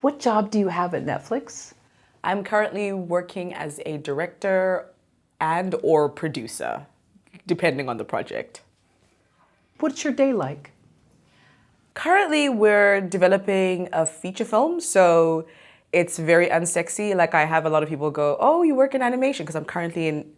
What job do you have at Netflix? I'm currently working as a director and or producer, depending on the project. What's your day like? Currently, we're developing a feature film, so it's very unsexy. Like I have a lot of people go, "Oh, you work in animation?" Because I'm currently in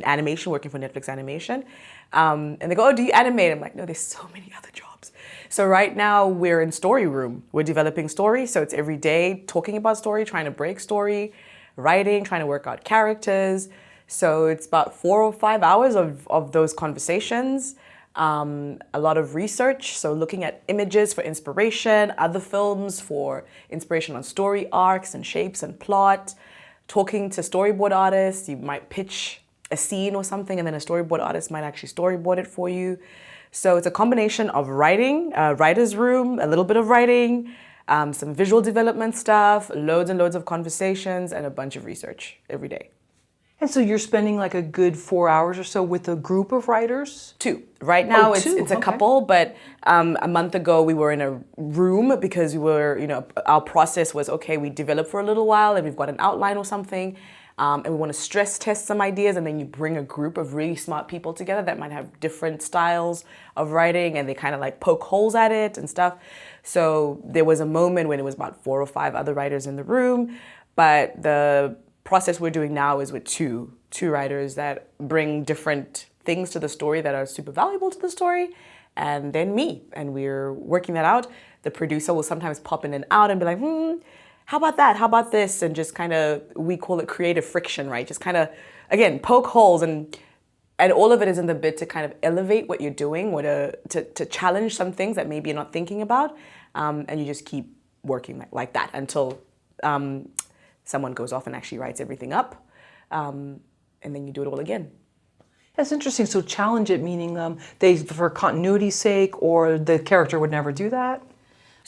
animation, working for Netflix Animation, and they go, "Oh, do you animate?" I'm like, "No, there's so many other jobs." So right now we're in story room. We're developing story, so it's every day talking about story, trying to break story, writing, trying to work out characters. So it's about 4 or 5 hours of those conversations. A lot of research, so looking at images for inspiration, other films for inspiration on story arcs and shapes and plot, talking to storyboard artists. You might pitch a scene or something, and then a storyboard artist might actually storyboard it for you. So it's a combination of writing, writer's room, a little bit of writing, some visual development stuff, loads and loads of conversations, and a bunch of research every day. And so you're spending like a good 4 hours or so with a group of writers? Two. Right now Two. it's a Okay. couple, but a month ago we were in a room because we were, our process was, okay, we develop for a little while and we've got an outline or something, and we want to stress test some ideas, and then you bring a group of really smart people together that might have different styles of writing, and they kind of like poke holes at it and stuff. So there was a moment when it was about 4 or 5 other writers in the room, but the process we're doing now is with two writers that bring different things to the story that are super valuable to the story, and then me, and we're working that out. The producer will sometimes pop in and out and be like, how about that, how about this, and just kind of, we call it creative friction, right? Just kind of, again, poke holes, and all of it is in the bid to kind of elevate what you're doing, or to challenge some things that maybe you're not thinking about, and you just keep working like that until someone goes off and actually writes everything up, and then you do it all again. That's interesting. So challenge it, meaning they, for continuity's sake, or the character would never do that?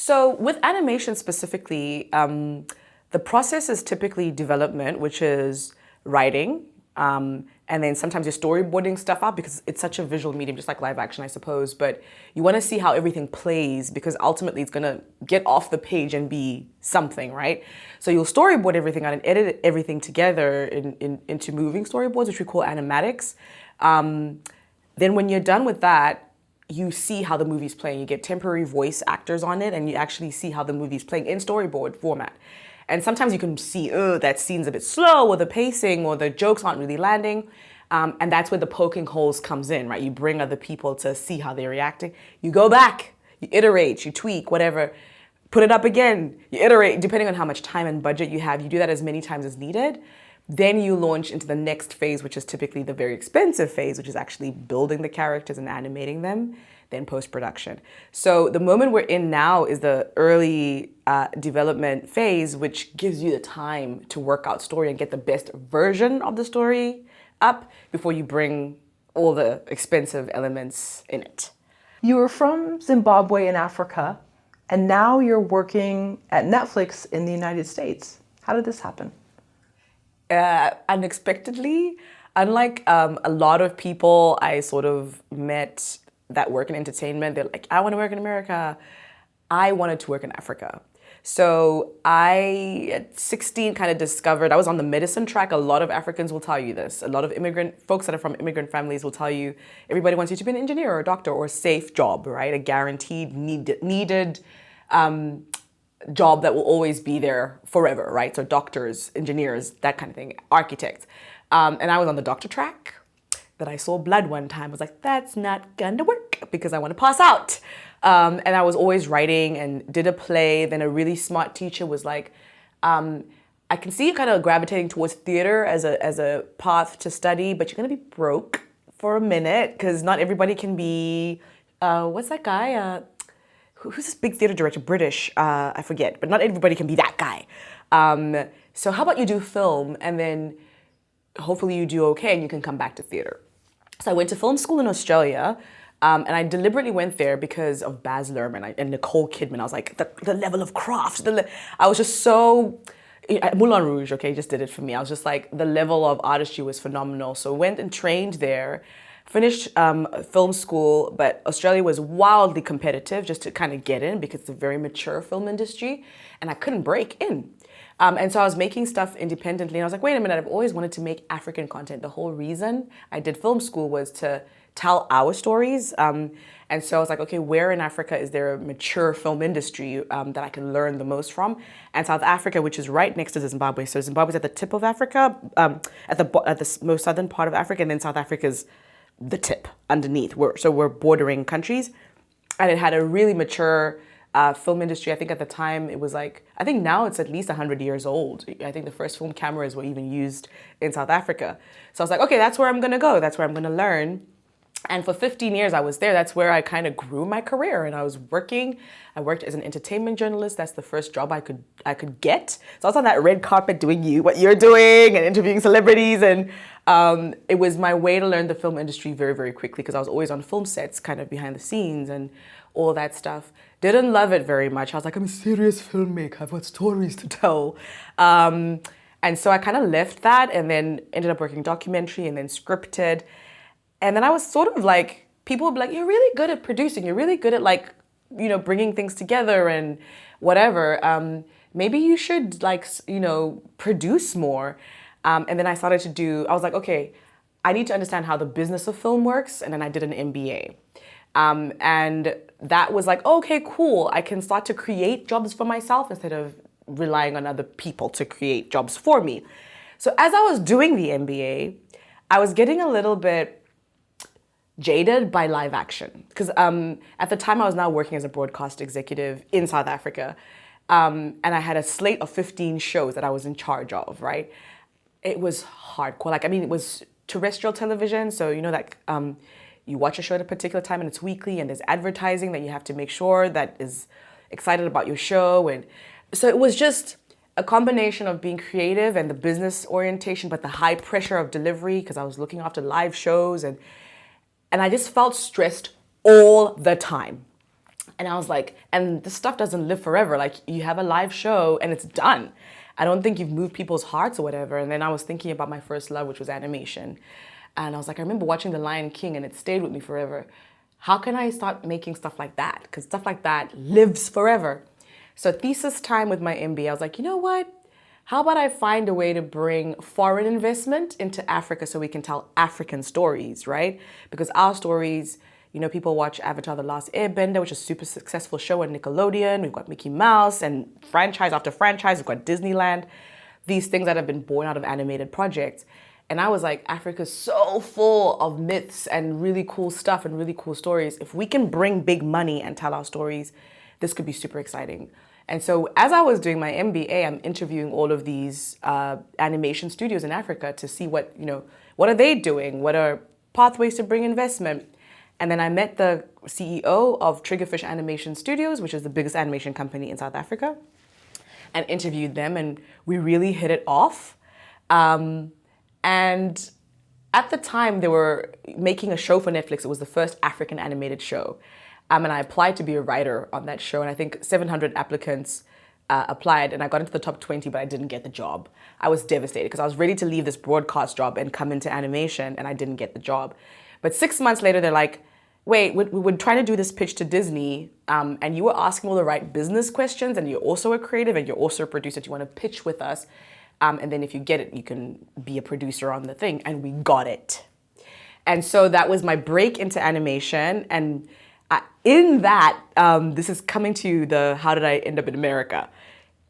So with animation specifically, the process is typically development, which is writing, and then sometimes you're storyboarding stuff out because it's such a visual medium, just like live action, I suppose. But you want to see how everything plays because ultimately it's going to get off the page and be something, right? So you'll storyboard everything out and edit everything together into moving storyboards, which we call animatics. Then when you're done with that, you see how the movie's playing. You get temporary voice actors on it, and you actually see how the movie's playing in storyboard format. And sometimes you can see, that scene's a bit slow, or the pacing, or the jokes aren't really landing. And that's where the poking holes comes in, right? You bring other people to see how they're reacting. You go back, you iterate, you tweak, whatever. Put it up again, you iterate, depending on how much time and budget you have. You do that as many times as needed. Then you launch into the next phase, which is typically the very expensive phase, which is actually building the characters and animating them, then post-production. So the moment we're in now is the early development phase, which gives you the time to work out story and get the best version of the story up before you bring all the expensive elements in it. You were from Zimbabwe in Africa, and now you're working at Netflix in the United States. How did this happen? Unexpectedly, unlike a lot of people I sort of met that work in entertainment, they're like, I want to work in America. I wanted to work in Africa. So I, at 16, kind of discovered, I was on the medicine track. A lot of Africans will tell you this. A lot of folks that are from immigrant families will tell you, everybody wants you to be an engineer or a doctor or a safe job, right? A guaranteed, needed job that will always be there forever, right? So doctors, engineers, that kind of thing, architects. And I was on the doctor track. Then I saw blood one time. I was like, that's not gonna work because I want to pass out. And I was always writing and did a play. Then a really smart teacher was like, I can see you kind of gravitating towards theater as a path to study, but you're gonna be broke for a minute because not everybody can be, what's that guy? Who's this big theater director, British, I forget, but not everybody can be that guy. So how about you do film and then hopefully you do okay and you can come back to theater. So I went to film school in Australia, and I deliberately went there because of Baz Luhrmann and Nicole Kidman. I was like, the level of craft, I was just so, Moulin Rouge, okay, just did it for me. I was just like, the level of artistry was phenomenal. So went and trained there Finished film school, but Australia was wildly competitive just to kind of get in because it's a very mature film industry, and I couldn't break in. And so I was making stuff independently, and I was like, wait a minute, I've always wanted to make African content. The whole reason I did film school was to tell our stories. And so I was like, okay, where in Africa is there a mature film industry that I can learn the most from? And South Africa, which is right next to Zimbabwe. So Zimbabwe's at the tip of Africa, at the most southern part of Africa, and then South Africa's the tip underneath. We're bordering countries, and it had a really mature film industry. I think at the time it was like, I think now it's at least 100 years old. I think the first film cameras were even used in South Africa. So I was like, okay, that's where I'm gonna go. That's where I'm gonna learn. And for 15 years I was there. That's where I kind of grew my career. And I worked as an entertainment journalist. That's the first job I could get. So I was on that red carpet doing what you're doing and interviewing celebrities. And it was my way to learn the film industry very, very quickly because I was always on film sets, kind of behind the scenes and all that stuff. Didn't love it very much. I was like, I'm a serious filmmaker. I've got stories to tell. And so I kind of left that and then ended up working documentary and then scripted. And then I was sort of like, people would be like, you're really good at producing. You're really good at like, bringing things together and whatever. Maybe you should like, produce more. And then I I was like, okay, I need to understand how the business of film works. And then I did an MBA. And that was like, okay, cool. I can start to create jobs for myself instead of relying on other people to create jobs for me. So as I was doing the MBA, I was getting a little bit jaded by live action because at the time I was now working as a broadcast executive in South Africa, and I had a slate of 15 shows that I was in charge of, right? It was hardcore. It was terrestrial television, so that you watch a show at a particular time and it's weekly and there's advertising that you have to make sure that is excited about your show. And so it was just a combination of being creative and the business orientation, but the high pressure of delivery because I was looking after live shows and I just felt stressed all the time. And I was like, and this stuff doesn't live forever. Like you have a live show and it's done. I don't think you've moved people's hearts or whatever. And then I was thinking about my first love, which was animation. And I was like, I remember watching The Lion King and it stayed with me forever. How can I start making stuff like that? Because stuff like that lives forever. So thesis time with my MBA, I was like, you know what? How about I find a way to bring foreign investment into Africa so we can tell African stories, right? Because our stories, people watch Avatar: The Last Airbender, which is a super successful show on Nickelodeon. We've got Mickey Mouse and franchise after franchise. We've got Disneyland. These things that have been born out of animated projects. And I was like, Africa's so full of myths and really cool stuff and really cool stories. If we can bring big money and tell our stories, this could be super exciting. And so as I was doing my MBA, I'm interviewing all of these animation studios in Africa to see what are they doing? What are pathways to bring investment? And then I met the CEO of Triggerfish Animation Studios, which is the biggest animation company in South Africa, and interviewed them. And we really hit it off. And at the time, they were making a show for Netflix. It was the first African animated show. And I applied to be a writer on that show. And I think 700 applicants applied. And I got into the top 20, but I didn't get the job. I was devastated because I was ready to leave this broadcast job and come into animation. And I didn't get the job. But 6 months later, they're like, wait, we're trying to do this pitch to Disney. And you were asking all the right business questions. And you're also a creative. And you're also a producer. Do you want to pitch with us? And then if you get it, you can be a producer on the thing. And we got it. And so that was my break into animation. And in that, this is coming to the how did I end up in America?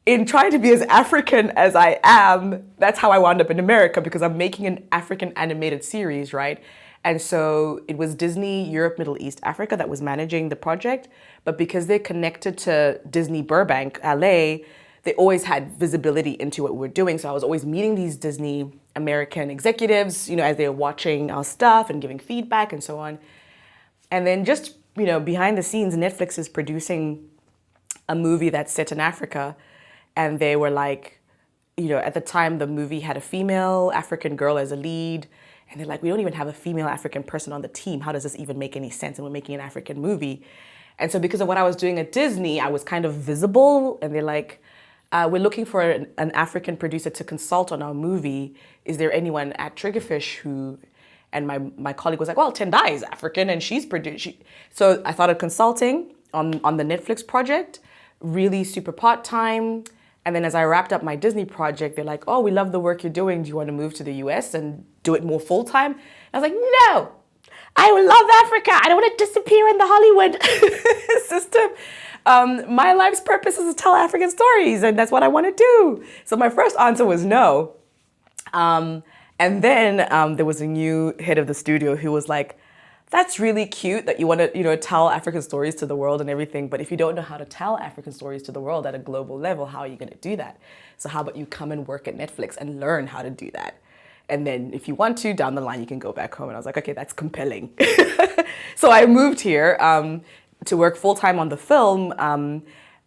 In trying to be as African as I am, that's how I wound up in America because I'm making an African animated series, right? And so it was Disney Europe, Middle East, Africa that was managing the project. But because they're connected to Disney Burbank, LA, they always had visibility into what we're doing. So I was always meeting these Disney American executives, as they were watching our stuff and giving feedback and so on. And then just, behind the scenes, Netflix is producing a movie that's set in Africa. And they were like, at the time, the movie had a female African girl as a lead. And they're like, we don't even have a female African person on the team. How does this even make any sense? And we're making an African movie. And so because of what I was doing at Disney, I was kind of visible. And they're like, we're looking for an African producer to consult on our movie. Is there anyone at Triggerfish who... And my colleague was like, well, Tendayi is African and she's produced. So I started consulting on the Netflix project, really super part-time. And then as I wrapped up my Disney project, they're like, oh, we love the work you're doing. Do you want to move to the US and do it more full-time? I was like, no, I love Africa. I don't want to disappear in the Hollywood system. My life's purpose is to tell African stories, and that's what I want to do. So my first answer was no. And then there was a new head of the studio who was like, that's really cute that you want to, tell African stories to the world and everything, but if you don't know how to tell African stories to the world at a global level, how are you going to do that? So how about you come and work at Netflix and learn how to do that? And then if you want to, down the line, you can go back home. And I was like, okay, that's compelling. So I moved here to work full-time on the film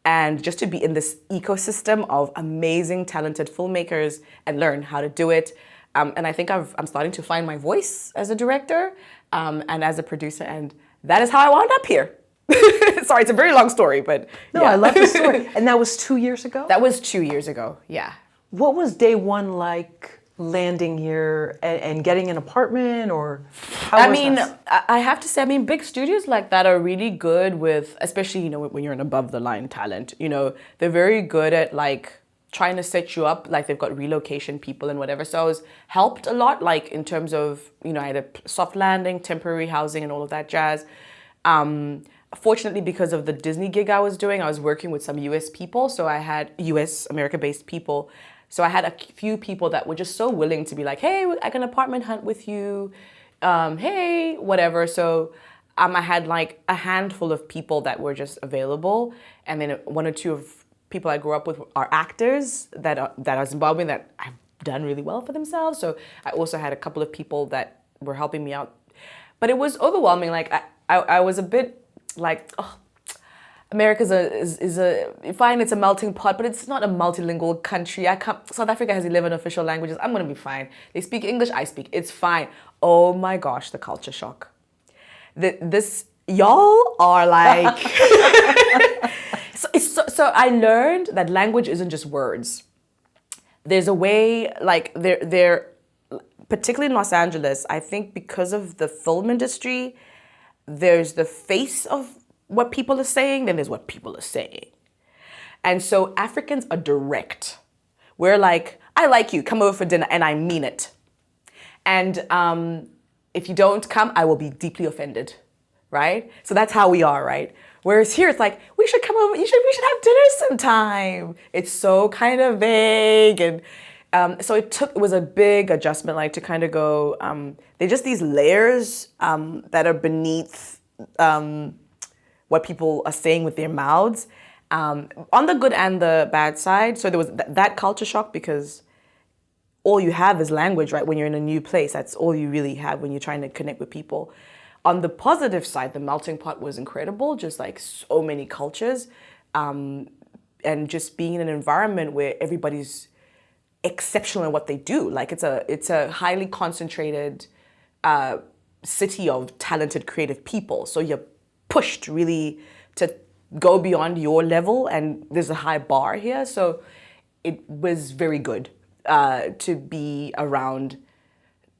and just to be in this ecosystem of amazing, talented filmmakers and learn how to do it. And I think I'm starting to find my voice as a director and as a producer, and that is how I wound up here. Sorry, it's a very long story, but no, yeah. I love the story. And that was 2 years ago? That was 2 years ago, yeah. What was day one like landing here and getting an apartment, or how was that? I have to say, big studios like that are really good with, especially, when you're an above the line talent, they're very good at like trying to set you up, like they've got relocation people and whatever. So I was helped a lot, like in terms of, I had a soft landing, temporary housing and all of that jazz. Fortunately, because of the Disney gig I was doing, I was working with some US people. So I had US, America-based people. So I had a few people that were just so willing to be like, hey, I can apartment hunt with you. Hey, whatever. So I had like a handful of people that were just available. And then one or two of people I grew up with are actors that are Zimbabwean that have done really well for themselves. So I also had a couple of people that were helping me out. But it was overwhelming. Like I was a bit like, oh, America's fine, it's a melting pot, but it's not a multilingual country. South Africa has 11 official languages. I'm gonna be fine. They speak English, I speak. It's fine. Oh my gosh, the culture shock. Y'all are like... So I learned that language isn't just words. There's a way, like there, particularly in Los Angeles, I think because of the film industry, there's the face of what people are saying, then there's what people are saying. And so Africans are direct. We're like, I like you, come over for dinner, and I mean it. And if you don't come, I will be deeply offended, right? So that's how we are, right? Whereas here it's like, we should come over, we should have dinner sometime. It's so kind of vague. And so it was a big adjustment, like to kind of go, they're just these layers that are beneath what people are saying with their mouths, on the good and the bad side. So there was that culture shock because all you have is language, right? When you're in a new place, that's all you really have when you're trying to connect with people. On the positive side, the melting pot was incredible, just like so many cultures, and just being in an environment where everybody's exceptional in what they do. Like it's a highly concentrated city of talented, creative people. So you're pushed really to go beyond your level, and there's a high bar here. So it was very good to be around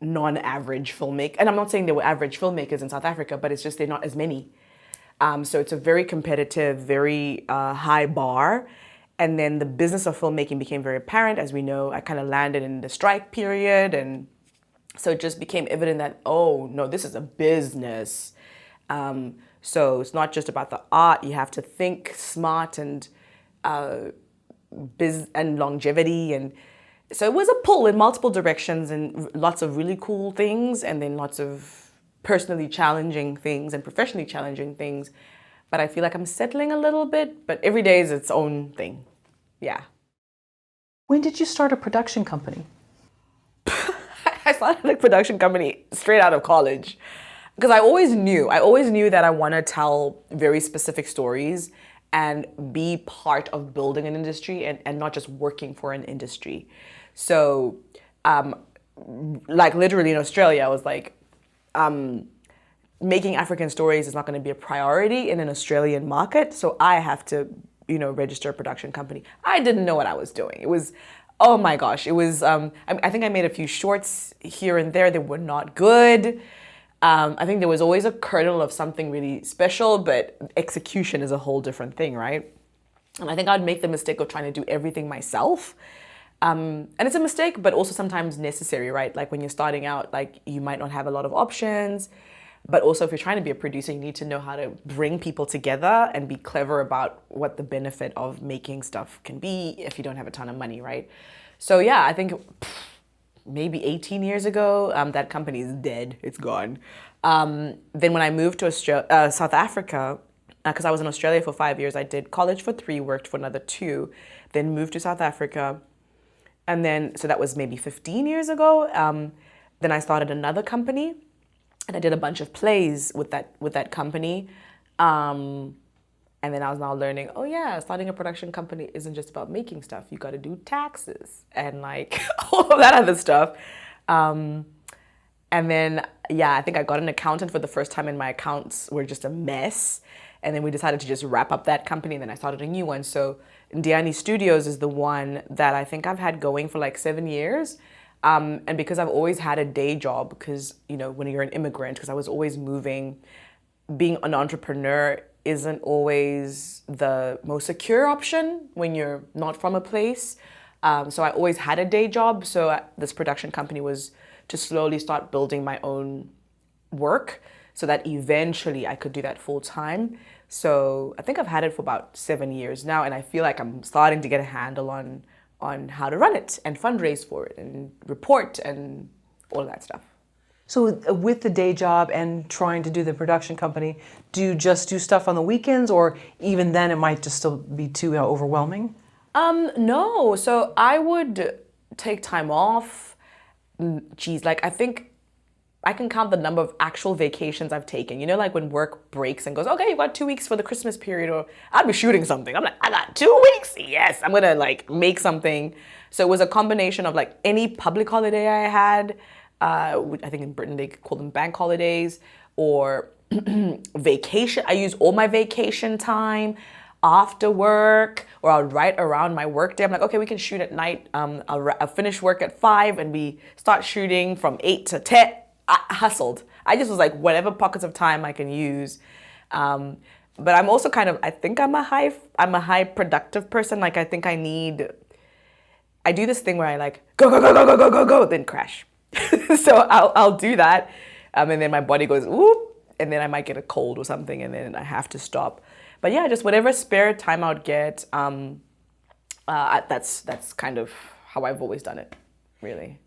non-average filmmakers. And I'm not saying there were average filmmakers in South Africa, but it's just they're not as many. So it's a very competitive, very high bar. And then the business of filmmaking became very apparent. As we know, I kind of landed in the strike period. And so it just became evident that, oh, no, this is a business. So it's not just about the art. You have to think smart and longevity. And so it was a pull in multiple directions and lots of really cool things and then lots of personally challenging things and professionally challenging things. But I feel like I'm settling a little bit, but every day is its own thing. Yeah. When did you start a production company? I started a production company straight out of college because I always knew that I want to tell very specific stories and be part of building an industry and not just working for an industry. So, like literally in Australia, I was like, making African stories is not going to be a priority in an Australian market. So I have to, register a production company. I didn't know what I was doing. It was Oh my gosh, it was, I think I made a few shorts here and there that were not good. I think there was always a kernel of something really special, but execution is a whole different thing, right? And I think I'd make the mistake of trying to do everything myself. And it's a mistake, but also sometimes necessary, right? Like when you're starting out, like you might not have a lot of options, but also if you're trying to be a producer, you need to know how to bring people together and be clever about what the benefit of making stuff can be if you don't have a ton of money, right? So yeah, I think maybe 18 years ago, that company is dead, it's gone. Then when I moved to South Africa, because I was in Australia for 5 years, I did college for 3, worked for another 2, then moved to South Africa. And then, so that was maybe 15 years ago. Then I started another company and I did a bunch of plays with that company. And then I was now learning, oh yeah, starting a production company isn't just about making stuff. You got to do taxes and like all of that other stuff. And then, yeah, I think I got an accountant for the first time and my accounts were just a mess. And then we decided to just wrap up that company and then I started a new one. So Tendayi Studios is the one that I think I've had going for like 7 years. And because I've always had a day job, because, you know, when you're an immigrant, because I was always moving, being an entrepreneur isn't always the most secure option when you're not from a place. So I always had a day job. So this production company was to slowly start building my own work so that eventually I could do that full time. So I think I've had it for about 7 years now, and I feel like I'm starting to get a handle on how to run it and fundraise for it and report and all of that stuff. So with the day job and trying to do the production company, do you just do stuff on the weekends, or even then it might just still be too overwhelming? No. So I would take time off. Geez, like I think I can count the number of actual vacations I've taken. You know, like when work breaks and goes, okay, you've got 2 weeks for the Christmas period, or I'd be shooting something. I'm like, I got 2 weeks. Yes, I'm gonna like make something. So it was a combination of like any public holiday I had. I think in Britain they call them bank holidays, or vacation. I use all my vacation time after work, or I'll write around my work day. I'm like, okay, we can shoot at night. I'll finish work at 5 and we start shooting from 8 to 10. I hustled. I just was like, whatever pockets of time I can use. But I'm also kind of, I think I'm a high productive person. Like I think I do this thing where I like go, then crash. So I'll do that. And then my body goes, whoop, and then I might get a cold or something and then I have to stop. But yeah, just whatever spare time I would get, that's kind of how I've always done it, really.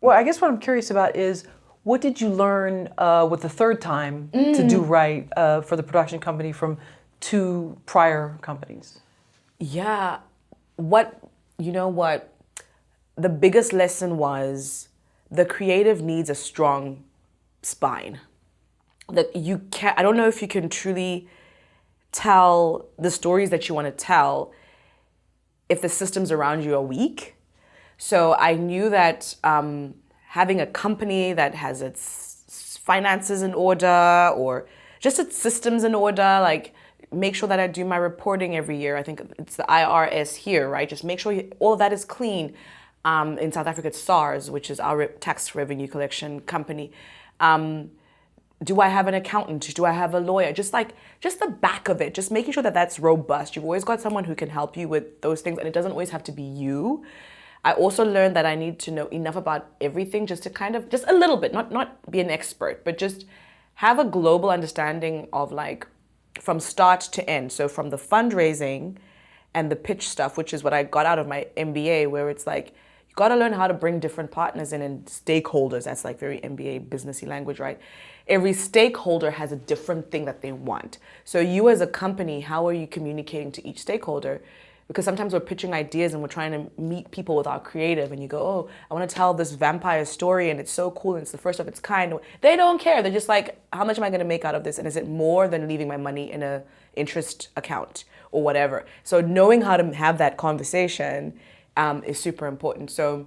Well, I guess what I'm curious about is, what did you learn with the third time to do right for the production company from 2 prior companies? Yeah, you know what? The biggest lesson was the creative needs a strong spine. That you can't, I don't know if you can truly tell the stories that you want to tell if the systems around you are weak. So I knew that having a company that has its finances in order, or just its systems in order, like make sure that I do my reporting every year. I think it's the IRS here, right? Just make sure all of that is clean. In South Africa, it's SARS, which is our tax revenue collection company. Do I have an accountant? Do I have a lawyer? Just the back of it, just making sure that that's robust. You've always got someone who can help you with those things, and it doesn't always have to be you. I also learned that I need to know enough about everything just to kind of, just a little bit, not be an expert, but just have a global understanding of like from start to end. So from the fundraising and the pitch stuff, which is what I got out of my MBA, where it's like, you got to learn how to bring different partners in and stakeholders. That's like very MBA businessy language, right? Every stakeholder has a different thing that they want. So you as a company, how are you communicating to each stakeholder? Because sometimes we're pitching ideas and we're trying to meet people with our creative, and you go, oh, I want to tell this vampire story and it's so cool and it's the first of its kind. They don't care. They're just like, how much am I going to make out of this? And is it more than leaving my money in an interest account or whatever? So knowing how to have that conversation is super important. So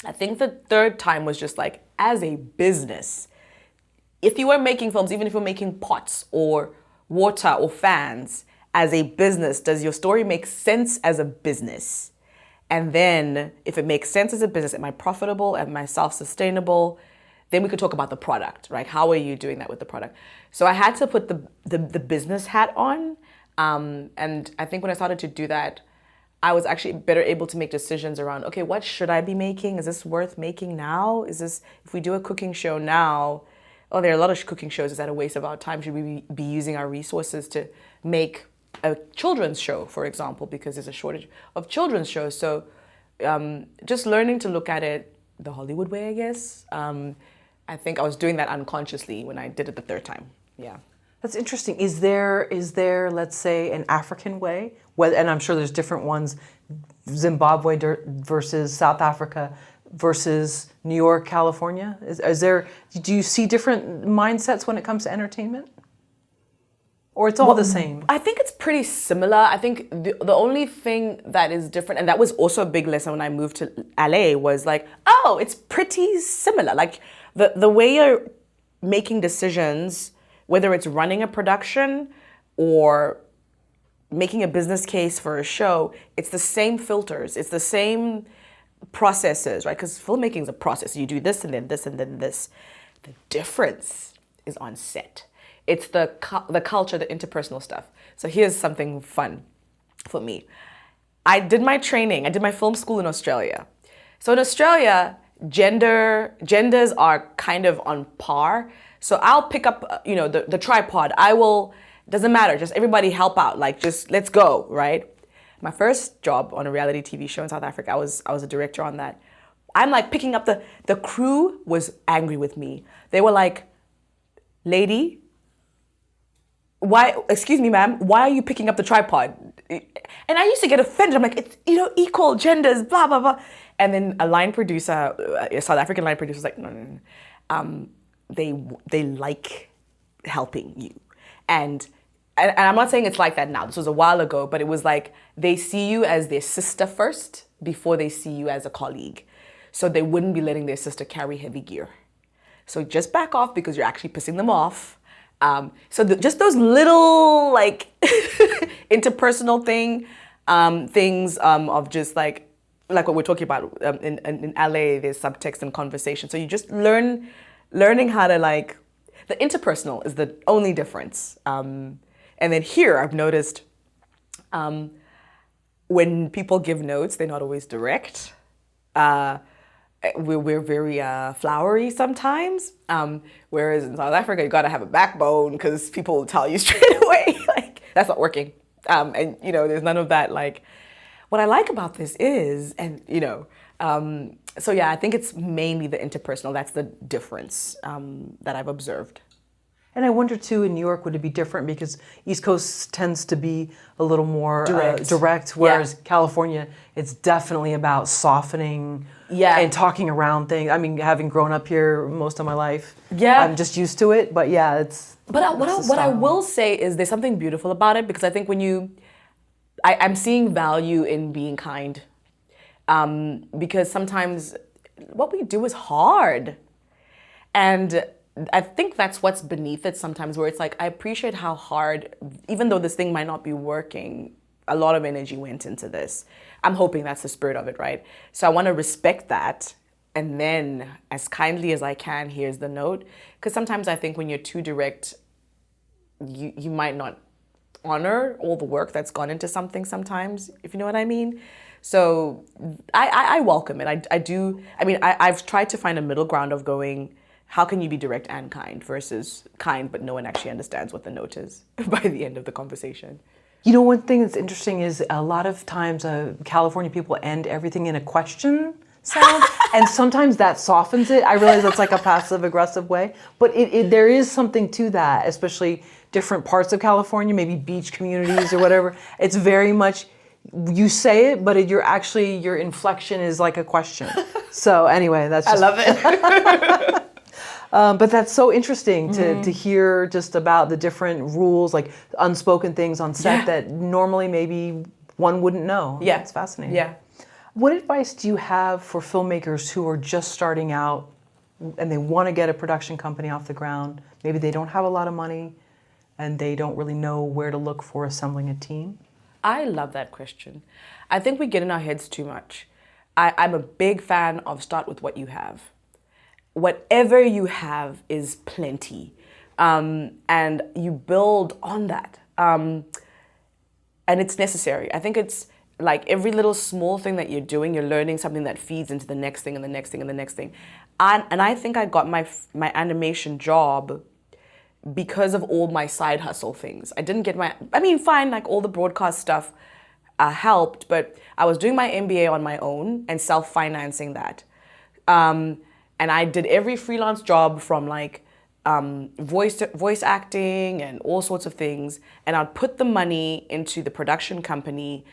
I think the third time was just like, as a business, if you were making films, even if you're making pots or water or fans, as a business, does your story make sense as a business? And then if it makes sense as a business, am I profitable? Am I self-sustainable? Then we could talk about the product, right? How are you doing that with the product? So I had to put the business hat on. And I think when I started to do that, I was actually better able to make decisions around, okay, what should I be making? Is this worth making now? Is this, if we do a cooking show now, oh, there are a lot of cooking shows, is that a waste of our time? Should we be using our resources to make a children's show, for example, because there's a shortage of children's shows. So just learning to look at it the Hollywood way, I guess. I think I was doing that unconsciously when I did it the third time. Yeah. That's interesting. Is there, let's say, an African way? And I'm sure there's different ones, Zimbabwe versus South Africa versus New York, California. Do you see different mindsets when it comes to entertainment? Or it's all the same? I think it's pretty similar. I think the only thing that is different, and that was also a big lesson when I moved to LA, was like, oh, it's pretty similar. Like the way you're making decisions, whether it's running a production or making a business case for a show, it's the same filters, it's the same processes, right? Because filmmaking is a process. You do this and then this and then this. The difference is on set. It's the culture, the interpersonal stuff. So here's something fun for me. I did my training, I did my film school in Australia. So in Australia, genders are kind of on par. So I'll pick up, the tripod. Doesn't matter, just everybody help out. Like, just let's go, right? My first job on a reality TV show in South Africa, I was a director on that. I'm like picking up the crew was angry with me. They were like, lady, why, excuse me, ma'am, why are you picking up the tripod? And I used to get offended. I'm like, it's, equal genders, blah, blah, blah. And then a line producer, a South African line producer was like, no. They like helping you. And I'm not saying it's like that now. This was a while ago, but it was like they see you as their sister first before they see you as a colleague. So they wouldn't be letting their sister carry heavy gear. So just back off because you're actually pissing them off. Just those little like interpersonal things of just like what we're talking about in LA, there's subtext and conversation. So you just learning how to like, the interpersonal is the only difference. And then here I've noticed when people give notes, they're not always direct. We're very flowery sometimes. Whereas in South Africa, you gotta have a backbone because people will tell you straight away, like, that's not working. And there's none of that, like, what I like about this is, so yeah, I think it's mainly the interpersonal. That's the difference that I've observed. And I wonder too, in New York, would it be different because East Coast tends to be a little more direct, whereas California, it's definitely about softening and talking around things. I mean, having grown up here most of my life, I'm just used to it. But yeah, it's. But what I will say is there's something beautiful about it because I think when I'm seeing value in being kind, because sometimes what we do is hard, and I think that's what's beneath it sometimes, where it's like, I appreciate how hard, even though this thing might not be working, a lot of energy went into this. I'm hoping that's the spirit of it, right? So I want to respect that. And then as kindly as I can, here's the note. Because sometimes I think when you're too direct, you might not honor all the work that's gone into something sometimes, if you know what I mean. So I welcome it. I do. I mean, I've tried to find a middle ground of going, how can you be direct and kind versus kind, but no one actually understands what the note is by the end of the conversation? One thing that's interesting is a lot of times California people end everything in a question sound, and sometimes that softens it. I realize that's like a passive aggressive way, but there is something to that, especially different parts of California, maybe beach communities or whatever. It's very much, you say it, but your inflection is like a question. So anyway, that's just, I love it. But that's so interesting to hear just about the different rules, like unspoken things on set that normally maybe one wouldn't know. Yeah. It's fascinating. Yeah. What advice do you have for filmmakers who are just starting out and they want to get a production company off the ground? Maybe they don't have a lot of money and they don't really know where to look for assembling a team. I love that question. I think we get in our heads too much. I'm a big fan of start with what you have. Whatever you have is plenty. And you build on that. And it's necessary. I think it's like every little small thing that you're doing, you're learning something that feeds into the next thing and the next thing and the next thing. And I think I got my animation job because of all my side hustle things. I didn't get fine, like all the broadcast stuff helped, but I was doing my MBA on my own and self-financing that. And I did every freelance job from like voice acting and all sorts of things, and I'd put the money into the production company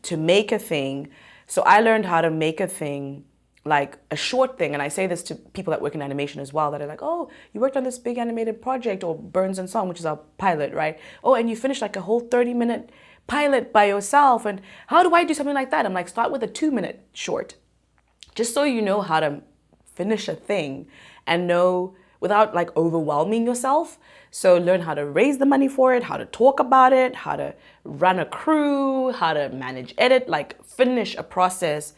to make a thing. So I learned how to make a thing, like a short thing, and I say this to people that work in animation as well, that are like, oh, you worked on this big animated project, or Burns and Song, which is our pilot, right? Oh, and you finished like a whole 30-minute pilot by yourself, and how do I do something like that? I'm like, start with a 2-minute short, just so you know how to finish a thing and know without like overwhelming yourself. So learn how to raise the money for it, how to talk about it, how to run a crew, how to manage edit, like finish a process,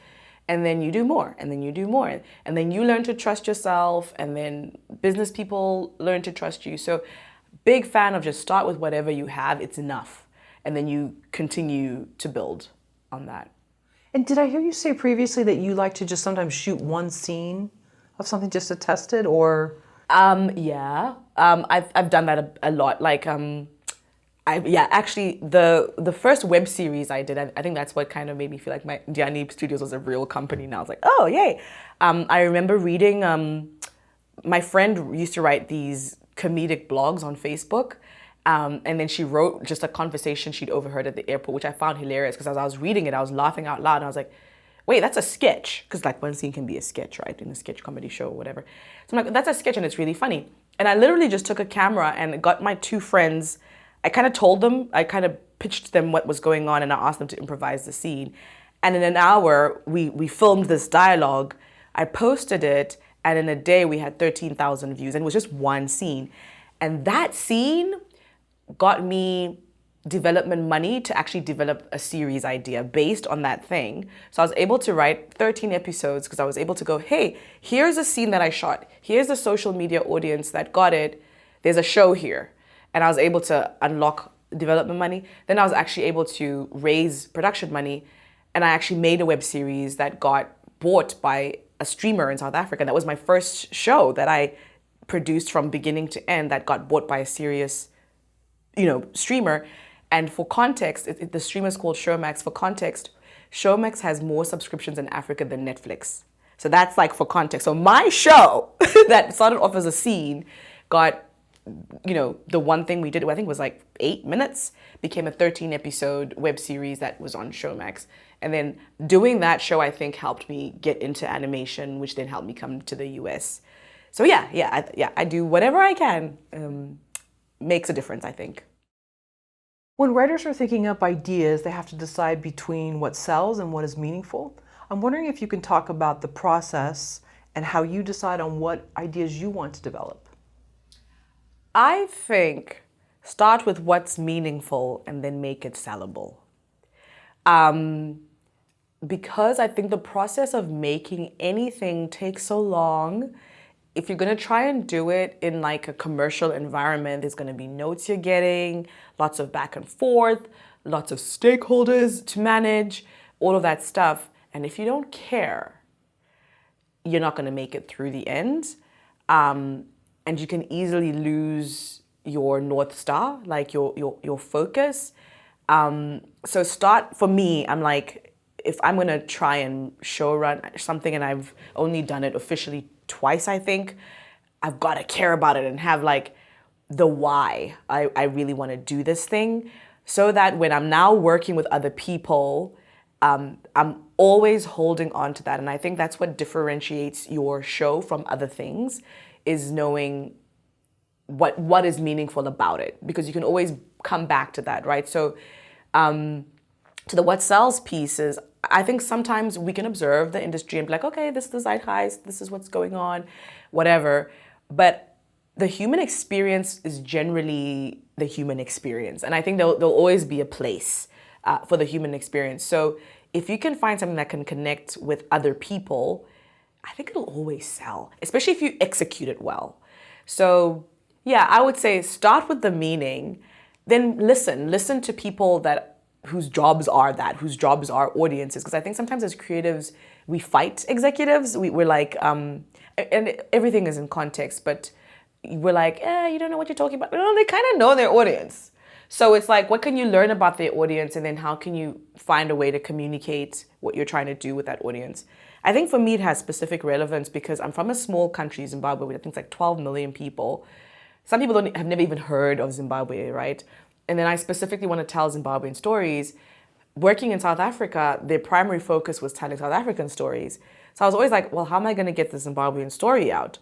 and then you do more, and then you do more. And then you learn to trust yourself, and then business people learn to trust you. So big fan of just start with whatever you have, it's enough. And then you continue to build on that. And did I hear you say previously that you like to just sometimes shoot one scene of something just to test it, or? Yeah. I've done that a lot. Like, actually, the first web series I did, I think that's what kind of made me feel like my Diani Studios was a real company. Now I was like, oh, yay. I remember reading, my friend used to write these comedic blogs on Facebook. And then she wrote just a conversation she'd overheard at the airport, which I found hilarious, because as I was reading it, I was laughing out loud. And I was like, wait, that's a sketch. Because like one scene can be a sketch, right? In a sketch comedy show or whatever. So I'm like, that's a sketch and it's really funny. And I literally just took a camera and got my two friends. I kind of told them, I kind of pitched them what was going on, and I asked them to improvise the scene. And in an hour, we filmed this dialogue. I posted it, and in a day we had 13,000 views, and it was just one scene. And that scene got me development money to actually develop a series idea based on that thing. So I was able to write 13 episodes because I was able to go, hey, here's a scene that I shot. Here's the social media audience that got it. There's a show here. And I was able to unlock development money. Then I was actually able to raise production money. And I actually made a web series that got bought by a streamer in South Africa. That was my first show that I produced from beginning to end that got bought by a serious, streamer. And for context, the streamer is called Showmax. For context, Showmax has more subscriptions in Africa than Netflix. So that's like for context. So my show that started off as a scene got, the one thing we did, I think was like 8 minutes, became a 13-episode web series that was on Showmax. And then doing that show, I think, helped me get into animation, which then helped me come to the US. So I do whatever I can. Makes a difference, I think. When writers are thinking up ideas, they have to decide between what sells and what is meaningful. I'm wondering if you can talk about the process and how you decide on what ideas you want to develop. I think start with what's meaningful and then make it sellable. Because I think the process of making anything takes so long. If you're going to try and do it in like a commercial environment, there's going to be notes you're getting, lots of back and forth, lots of stakeholders to manage, all of that stuff. And if you don't care, you're not going to make it through the end. And you can easily lose your North Star, like your focus. So for me, I'm like, if I'm going to try and show run something and I've only done it officially twice, I think, I've got to care about it and have like the why I really want to do this thing, so that when I'm now working with other people, I'm always holding on to that. And I think that's what differentiates your show from other things, is knowing what is meaningful about it, because you can always come back to that, right? So to the what sells piece is, I think sometimes we can observe the industry and be like, okay, this is the zeitgeist, this is what's going on, whatever. But the human experience is generally the human experience. And I think there'll always be a place for the human experience. So if you can find something that can connect with other people, I think it'll always sell, especially if you execute it well. So yeah, I would say start with the meaning, then listen to people whose jobs are audiences. Because I think sometimes as creatives, we fight executives. We're like, and everything is in context, but we're like, you don't know what you're talking about. No, they kind of know their audience. So it's like, what can you learn about their audience, and then how can you find a way to communicate what you're trying to do with that audience? I think for me it has specific relevance because I'm from a small country, Zimbabwe, with I think it's like 12 million people. Some people have never even heard of Zimbabwe, right? And then I specifically want to tell Zimbabwean stories. Working in South Africa, their primary focus was telling South African stories. So I was always like, well, how am I going to get the Zimbabwean story out?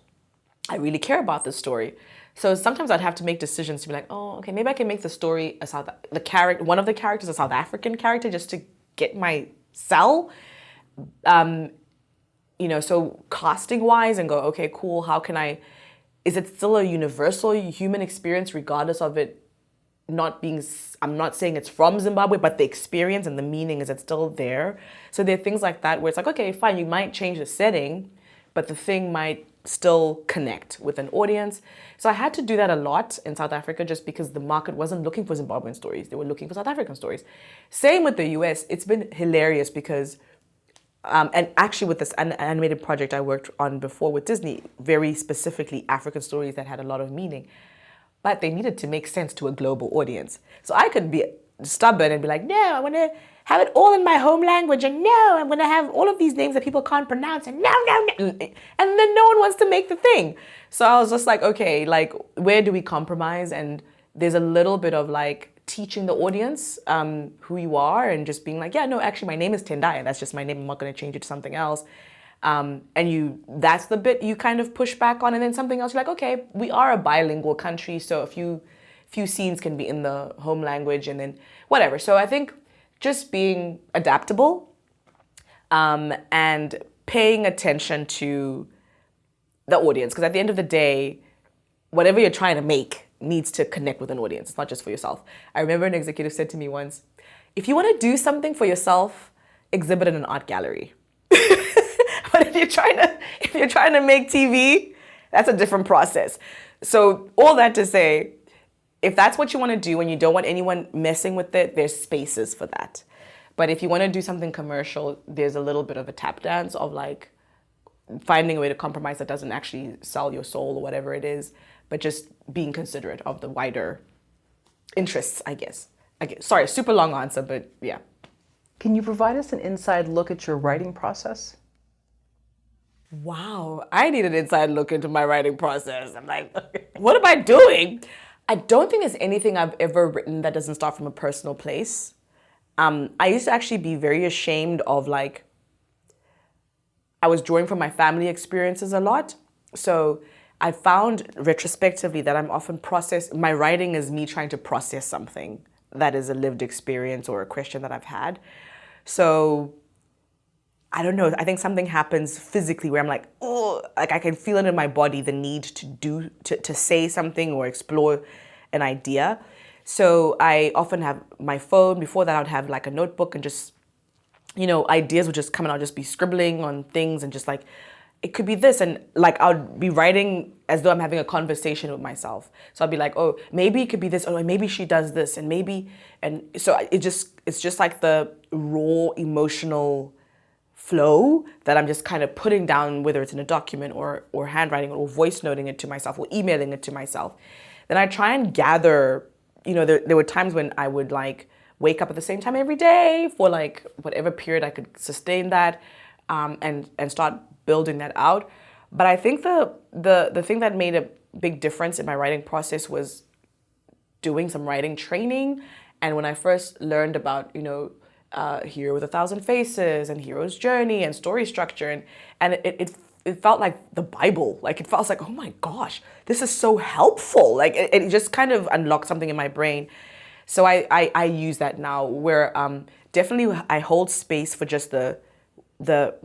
I really care about this story. So sometimes I'd have to make decisions to be like, oh, okay, maybe I can make the story one of the characters a South African character just to get my sell. So casting wise, and go, okay, cool, is it still a universal human experience regardless of it I'm not saying it's from Zimbabwe, but the experience and the meaning, is it still there? So there are things like that where it's like, okay, fine, you might change the setting, but the thing might still connect with an audience. So I had to do that a lot in South Africa just because the market wasn't looking for Zimbabwean stories. They were looking for South African stories. Same with the US. It's been hilarious because and actually with this animated project I worked on before with Disney, very specifically African stories that had a lot of meaning, but they needed to make sense to a global audience. So I could be stubborn and be like, no, I want to have it all in my home language, and no, I'm going to have all of these names that people can't pronounce, and no. And then no one wants to make the thing. So I was just like, okay, like, where do we compromise? And there's a little bit of like teaching the audience who you are, and just being like, yeah, no, actually my name is Tendayi. That's just my name. I'm not going to change it to something else. That's the bit you kind of push back on. And then something else, you're like, okay, we are a bilingual country. So a few scenes can be in the home language, and then whatever. So I think just being adaptable and paying attention to the audience. Because at the end of the day, whatever you're trying to make needs to connect with an audience. It's not just for yourself. I remember an executive said to me once, if you want to do something for yourself, exhibit in an art gallery. But if you're trying to make TV, that's a different process. So all that to say, if that's what you want to do and you don't want anyone messing with it, there's spaces for that. But if you want to do something commercial, there's a little bit of a tap dance of like finding a way to compromise that doesn't actually sell your soul or whatever it is, but just being considerate of the wider interests, I guess. Sorry, super long answer, but yeah. Can you provide us an inside look at your writing process? Wow, I need an inside look into my writing process. I'm like, what am I doing? I don't think there's anything I've ever written that doesn't start from a personal place. I used to actually be very ashamed of like, I was drawing from my family experiences a lot. So I found retrospectively that I'm often my writing is me trying to process something that is a lived experience or a question that I've had. So I don't know, I think something happens physically where I'm like, oh, like I can feel it in my body, the need to say something or explore an idea. So I often have my phone. Before that, I would have like a notebook and just, ideas would just come and I'll just be scribbling on things and just like, it could be this. And like, I would be writing as though I'm having a conversation with myself. So I'd be like, oh, maybe it could be this. Oh, maybe she does this. And so it's just like the raw emotional flow that I'm just kind of putting down, whether it's in a document or handwriting or voice noting it to myself or emailing it to myself. Then I try and gather, there were times when I would like wake up at the same time every day for like whatever period I could sustain that and start building that out. But I think the thing that made a big difference in my writing process was doing some writing training. And when I first learned about, Hero with 1,000 Faces and Hero's Journey and story structure, and it felt like the Bible. Like it felt like, oh my gosh, this is so helpful. Like it just kind of unlocked something in my brain. So I use that now where definitely I hold space for just the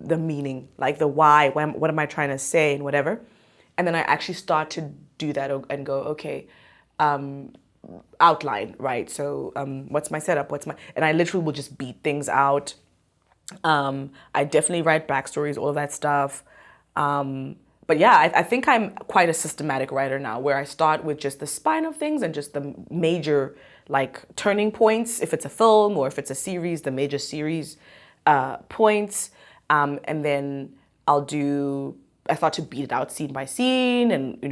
meaning, like the why, what am I trying to say and whatever. And then I actually start to do that and go, okay, outline, right? So what's my setup? And I literally will just beat things out. I definitely write backstories, all of that stuff. But yeah, I think I'm quite a systematic writer now, where I start with just the spine of things and just the major like turning points. If it's a film or if it's a series, the major series points, and then I start to beat it out scene by scene, and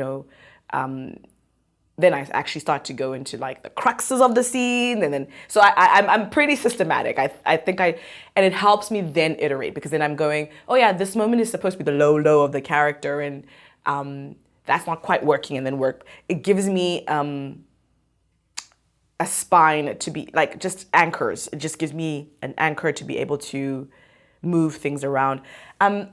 then I actually start to go into like the cruxes of the scene, and then so I'm pretty systematic. I think and it helps me then iterate, because then I'm going, oh yeah, this moment is supposed to be the low of the character, and that's not quite working, and then it gives me a spine to be like, just anchors. It just gives me an anchor to be able to move things around. Some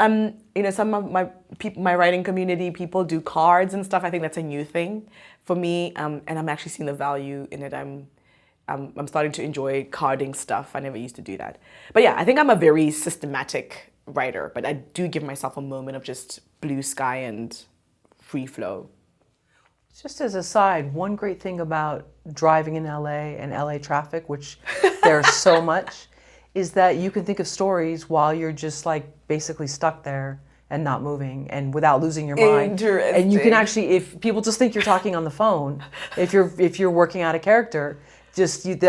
of my writing community, people do cards and stuff. I think that's a new thing for me, and I'm actually seeing the value in it. I'm starting to enjoy carding stuff. I never used to do that, but yeah, I think I'm a very systematic writer. But I do give myself a moment of just blue sky and free flow. Just as a side, one great thing about driving in LA and LA traffic, which there's so much, is that you can think of stories while you're just like basically stuck there and not moving and without losing your mind. And you can actually, if people just think you're talking on the phone, if you're working out a character, she has her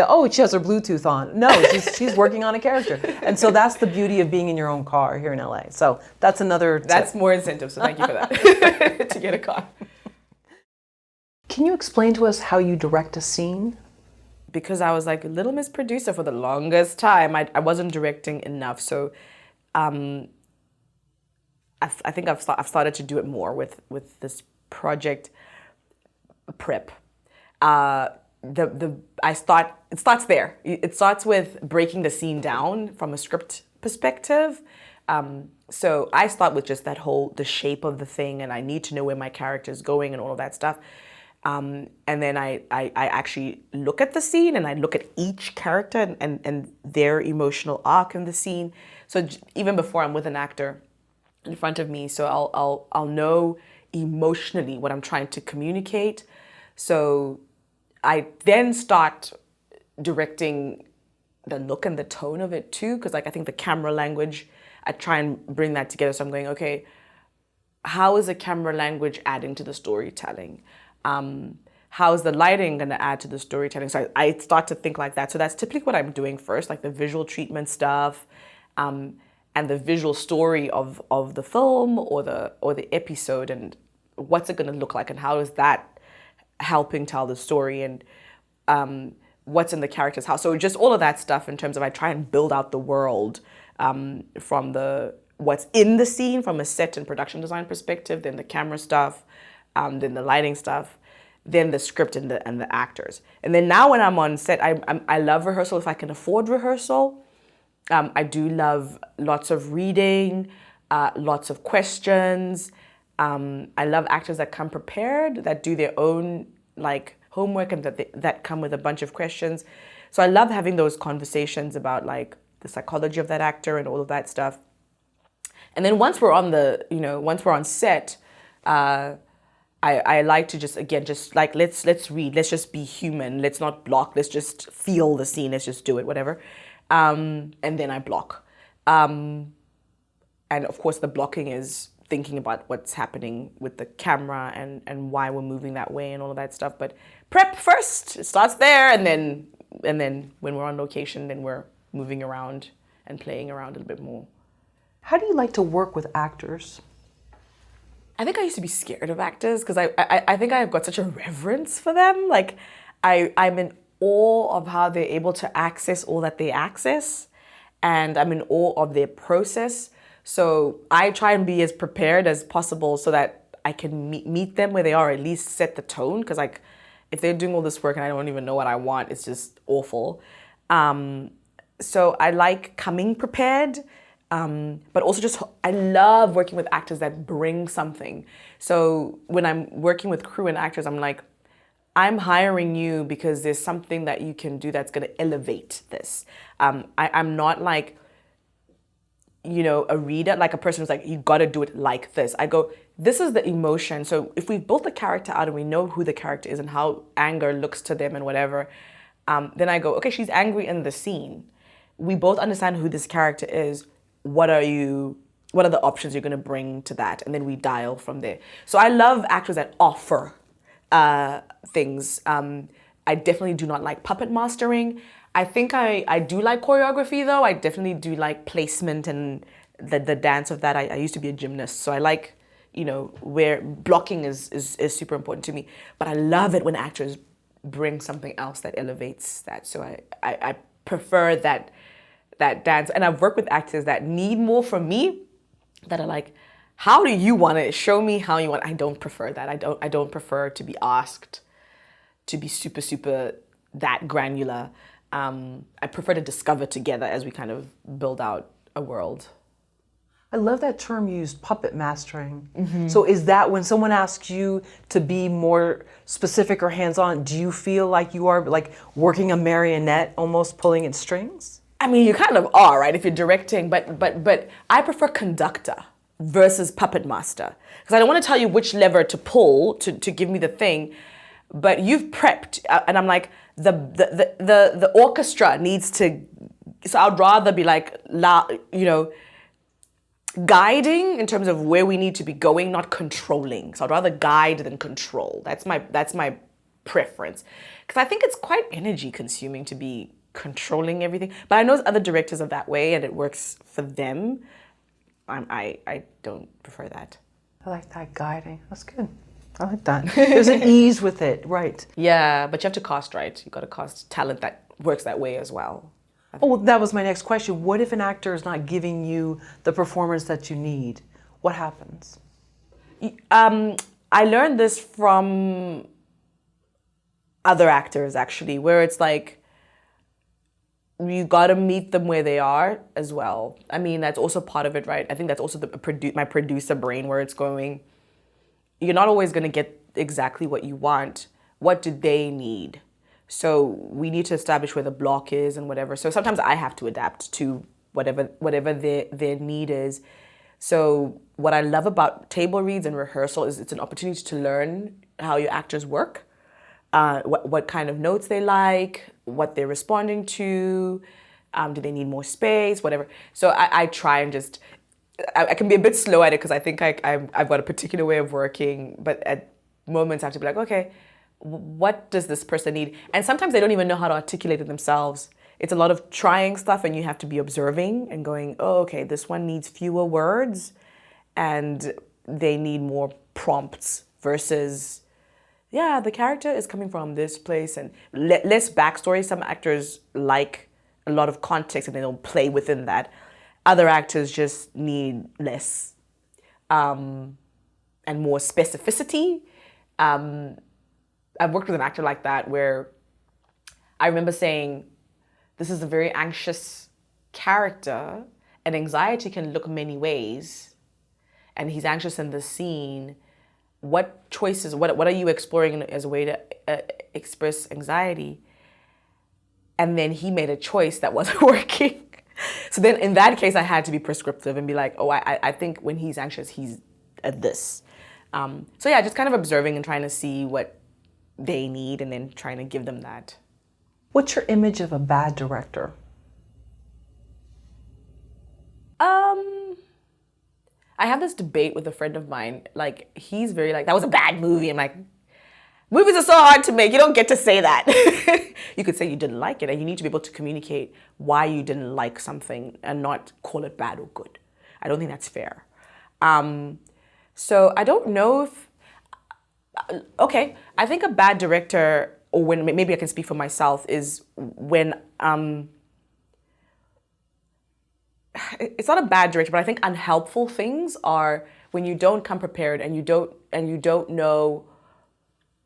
Bluetooth on. No, she's working on a character. And so that's the beauty of being in your own car here in LA. So that's another tip. That's more incentive, so thank you for that, to get a car. Can you explain to us how you direct a scene? Because I was like a Little Miss Producer for the longest time, I wasn't directing enough. So I think I've started to do it more with this project prep. It starts there. It starts with breaking the scene down from a script perspective. So I start with just the shape of the thing, and I need to know where my character is going and all of that stuff. And then I actually look at the scene, and I look at each character and their emotional arc in the scene. So even before I'm with an actor in front of me, so I'll know emotionally what I'm trying to communicate. So I then start directing the look and the tone of it too, because like I think the camera language, I try and bring that together. So I'm going, okay, how is the camera language adding to the storytelling? How is the lighting going to add to the storytelling? So I start to think like that. So that's typically what I'm doing first, like the visual treatment stuff, and the visual story of the film or the episode, and what's it going to look like, and how is that helping tell the story, and what's in the character's house. So just all of that stuff in terms of I try and build out the world from what's in the scene from a set and production design perspective, then the camera stuff, then the lighting stuff, then the script and the actors. And then now when I'm on set, I love rehearsal if I can afford rehearsal. I do love lots of reading, lots of questions. I love actors that come prepared, that do their own like homework, and that come with a bunch of questions. So I love having those conversations about like the psychology of that actor and all of that stuff. And then once we're on set, I like to just like let's read, let's just be human, let's not block, let's just feel the scene, let's just do it, whatever. And then I block. And of course the blocking is thinking about what's happening with the camera and why we're moving that way and all of that stuff. But prep first, it starts there, and then when we're on location, then we're moving around and playing around a little bit more. How do you like to work with actors? I think I used to be scared of actors because I think I've got such a reverence for them. Like I'm in awe of how they're able to access all that they access, and I'm in awe of their process. So I try and be as prepared as possible so that I can meet them where they are, at least set the tone. Because like if they're doing all this work and I don't even know what I want, it's just awful. So I like coming prepared. But also I love working with actors that bring something. So when I'm working with crew and actors, I'm like, I'm hiring you because there's something that you can do that's going to elevate this. I'm not like a reader, like a person who's like, you got to do it like this. I go, this is the emotion. So if we've built the character out and we know who the character is and how anger looks to them and whatever, then I go, okay, she's angry in the scene. We both understand who this character is. What are the options you're going to bring to that? And then we dial from there. So I love actors that offer things. I definitely do not like puppet mastering. I think I do like choreography though. I definitely do like placement and the dance of that. I used to be a gymnast, so I like, where blocking is super important to me. But I love it when actors bring something else that elevates that. So I prefer that dance. And I've worked with actors that need more from me, that are like, how do you want it? Show me how you want it. I don't prefer that. I don't prefer to be asked to be super, super that granular. I prefer to discover together as we kind of build out a world. I love that term used, puppet mastering. So is that when someone asks you to be more specific or hands-on, do you feel like you are like working a marionette, almost pulling its strings? I mean, you kind of are, right, if you're directing, but I prefer conductor versus puppet master. Because I don't want to tell you which lever to pull to give me the thing, but you've prepped, and I'm like, the orchestra needs to, so I'd rather be like, guiding in terms of where we need to be going, not controlling. So I'd rather guide than control. That's my preference. Because I think it's quite energy consuming to be controlling everything. But I know other directors are that way and it works for them. I don't prefer that. I like that guiding. That's good. I like that. There's an ease with it, right? Yeah, but you have to cast right. You got to cast talent that works that way as well. Oh, that was my next question. What if an actor is not giving you the performance that you need? What happens? I learned this from other actors, actually, where it's like, you got to meet them where they are as well. I mean, that's also part of it, right? I think that's also my producer brain, where it's going, you're not always going to get exactly what you want. What do they need? So we need to establish where the block is and whatever. So sometimes I have to adapt to whatever their need is. So what I love about table reads and rehearsal is it's an opportunity to learn how your actors work, what kind of notes they like, what they're responding to, do they need more space, whatever. So I try and just, I can be a bit slow at it because I think I've got a particular way of working, but at moments I have to be like, okay, what does this person need? And sometimes they don't even know how to articulate it themselves. It's a lot of trying stuff and you have to be observing and going, oh, okay, this one needs fewer words and they need more prompts versus, yeah, the character is coming from this place and less backstory. Some actors like a lot of context and they don't play within that. Other actors just need less and more specificity. I've worked with an actor like that where I remember saying, this is a very anxious character and anxiety can look many ways. And he's anxious in the scene. What choices, what are you exploring as a way to express anxiety? And then he made a choice that wasn't working. So then in that case, I had to be prescriptive and be like, oh, I think when he's anxious, he's at this. So yeah, just kind of observing and trying to see what they need and then trying to give them that. What's your image of a bad director? I have this debate with a friend of mine. Like, he's very like, that was a bad movie. I'm like, movies are so hard to make. You don't get to say that. You could say you didn't like it, and you need to be able to communicate why you didn't like something and not call it bad or good. I don't think that's fair. So I don't know if, okay, I think a bad director, or when maybe I can speak for myself, is when it's not a bad director, but I think unhelpful things are when you don't come prepared and you don't know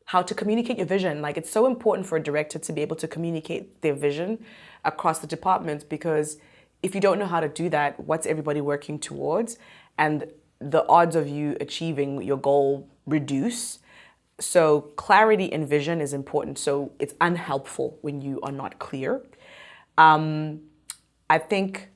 how to communicate your vision. Like, it's so important for a director to be able to communicate their vision across the departments, because if you don't know how to do that, what's everybody working towards? And the odds of you achieving your goal reduce. So clarity in vision is important. So it's unhelpful when you are not clear. I think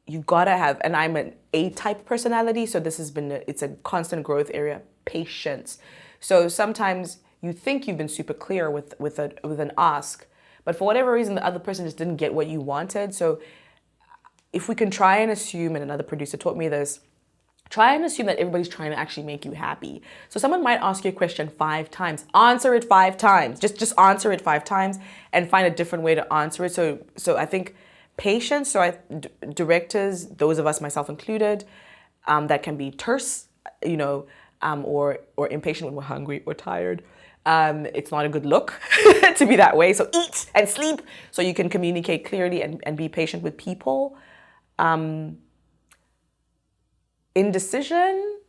you gotta have, and I'm an A-type personality, so this has been, it's a constant growth area, patience. So sometimes you think you've been super clear with an ask, but for whatever reason, the other person just didn't get what you wanted. So if we can try and assume, and another producer taught me this, try and assume that everybody's trying to actually make you happy. So someone might ask you a question 5 times, answer it 5 times, just answer it 5 times and find a different way to answer it. So I think patience, directors, those of us, myself included, that can be terse, or impatient when we're hungry or tired. It's not a good look to be that way. So eat and sleep so you can communicate clearly and be patient with people. Indecision,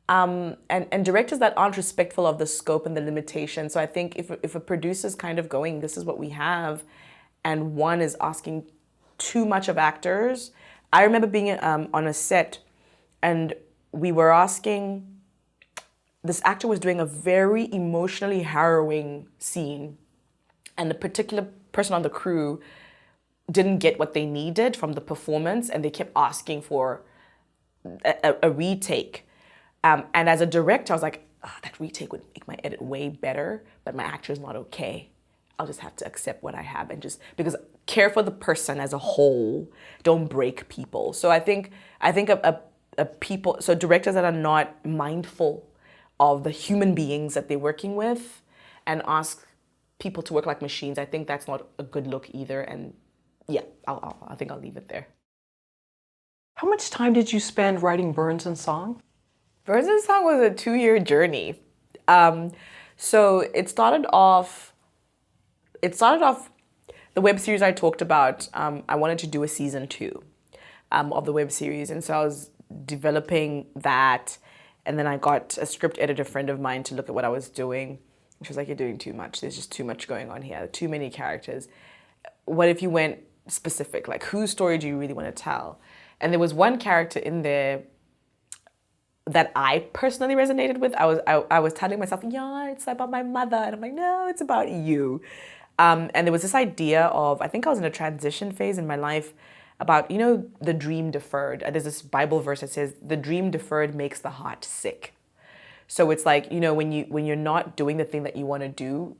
and directors that aren't respectful of the scope and the limitations. So I think if a producer's kind of going, this is what we have, and one is asking too much of actors. I remember being on a set, and we were asking, this actor was doing a very emotionally harrowing scene, and the particular person on the crew didn't get what they needed from the performance, and they kept asking for a retake. And as a director, I was like, that retake would make my edit way better, but my actor is not okay. I'll just have to accept what I have and just, because care for the person as a whole, don't break people. So I think people, so directors that are not mindful of the human beings that they're working with and ask people to work like machines, I think that's not a good look either. And yeah, I think I'll leave it there. How much time did you spend writing Burns and Song? Burns and Song was a 2-year journey. So it started off, the web series I talked about, I wanted to do a season 2 of the web series. And so I was developing that. And then I got a script editor friend of mine to look at what I was doing. She was like, you're doing too much. There's just too much going on here. Too many characters. What if you went specific? Like, whose story do you really want to tell? And there was one character in there that I personally resonated with. I was telling myself, yeah, it's about my mother. And I'm like, no, it's about you. And there was this idea of, I think I was in a transition phase in my life about, the dream deferred. There's this Bible verse that says, the dream deferred makes the heart sick. So it's like, when you're not doing the thing that you want to do,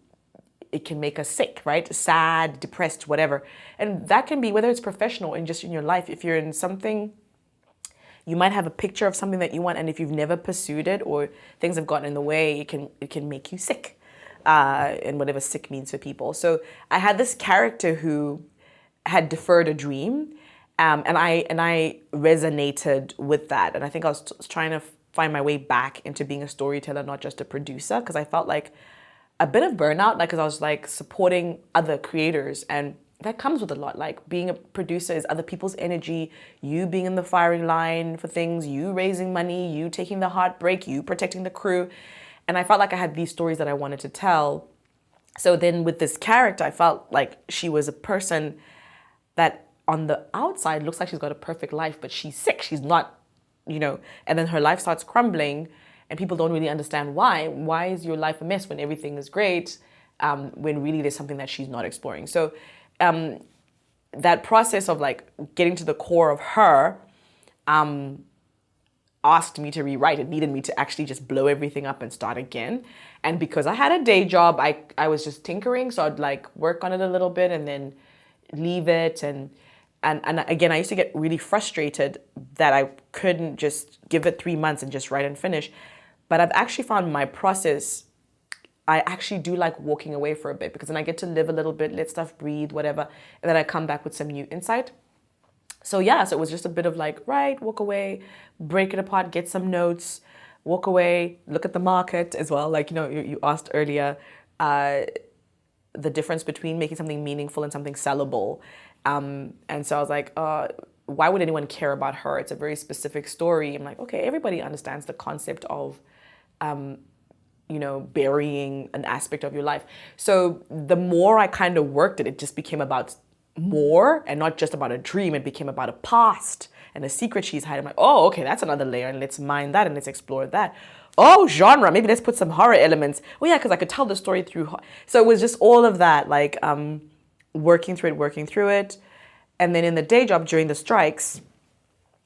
it can make us sick, right? Sad, depressed, whatever. And that can be whether it's professional and just in your life. If you're in something, you might have a picture of something that you want, and if you've never pursued it or things have gotten in the way, it can make you sick, and whatever sick means for people. So I had this character who had deferred a dream, and I resonated with that. And I think I was trying to find my way back into being a storyteller, not just a producer, because I felt like a bit of burnout, because I was supporting other creators, and that comes with a lot. Like, being a producer is other people's energy, you being in the firing line for things, you raising money, you taking the heartbreak, you protecting the crew. And I felt like I had these stories that I wanted to tell. So then with this character, I felt like she was a person that on the outside looks like she's got a perfect life, but she's sick, she's not, and then her life starts crumbling. And people don't really understand why. Why is your life a mess when everything is great, when really there's something that she's not exploring? So that process of getting to the core of her asked me to rewrite. It needed me to actually just blow everything up and start again. And because I had a day job, I was just tinkering. So I'd work on it a little bit and then leave it. And again, I used to get really frustrated that I couldn't just give it 3 months and just write and finish. But I've actually found my process, I actually do like walking away for a bit, because then I get to live a little bit, let stuff breathe, whatever. And then I come back with some new insight. So yeah, so it was just a bit of write, walk away, break it apart, get some notes, walk away, look at the market as well. You asked earlier, the difference between making something meaningful and something sellable. And so I was like, why would anyone care about her? It's a very specific story. I'm like, okay, everybody understands the concept of, burying an aspect of your life. So the more I kind of worked it just became about more and not just about a dream. It became about a past and a secret she's hiding. I'm like, oh, okay, that's another layer, and let's mine that and let's explore that. Oh, genre, maybe let's put some horror elements. Oh yeah, because I could tell the story through. So it was just all of that, working through it. And then in the day job during the strikes,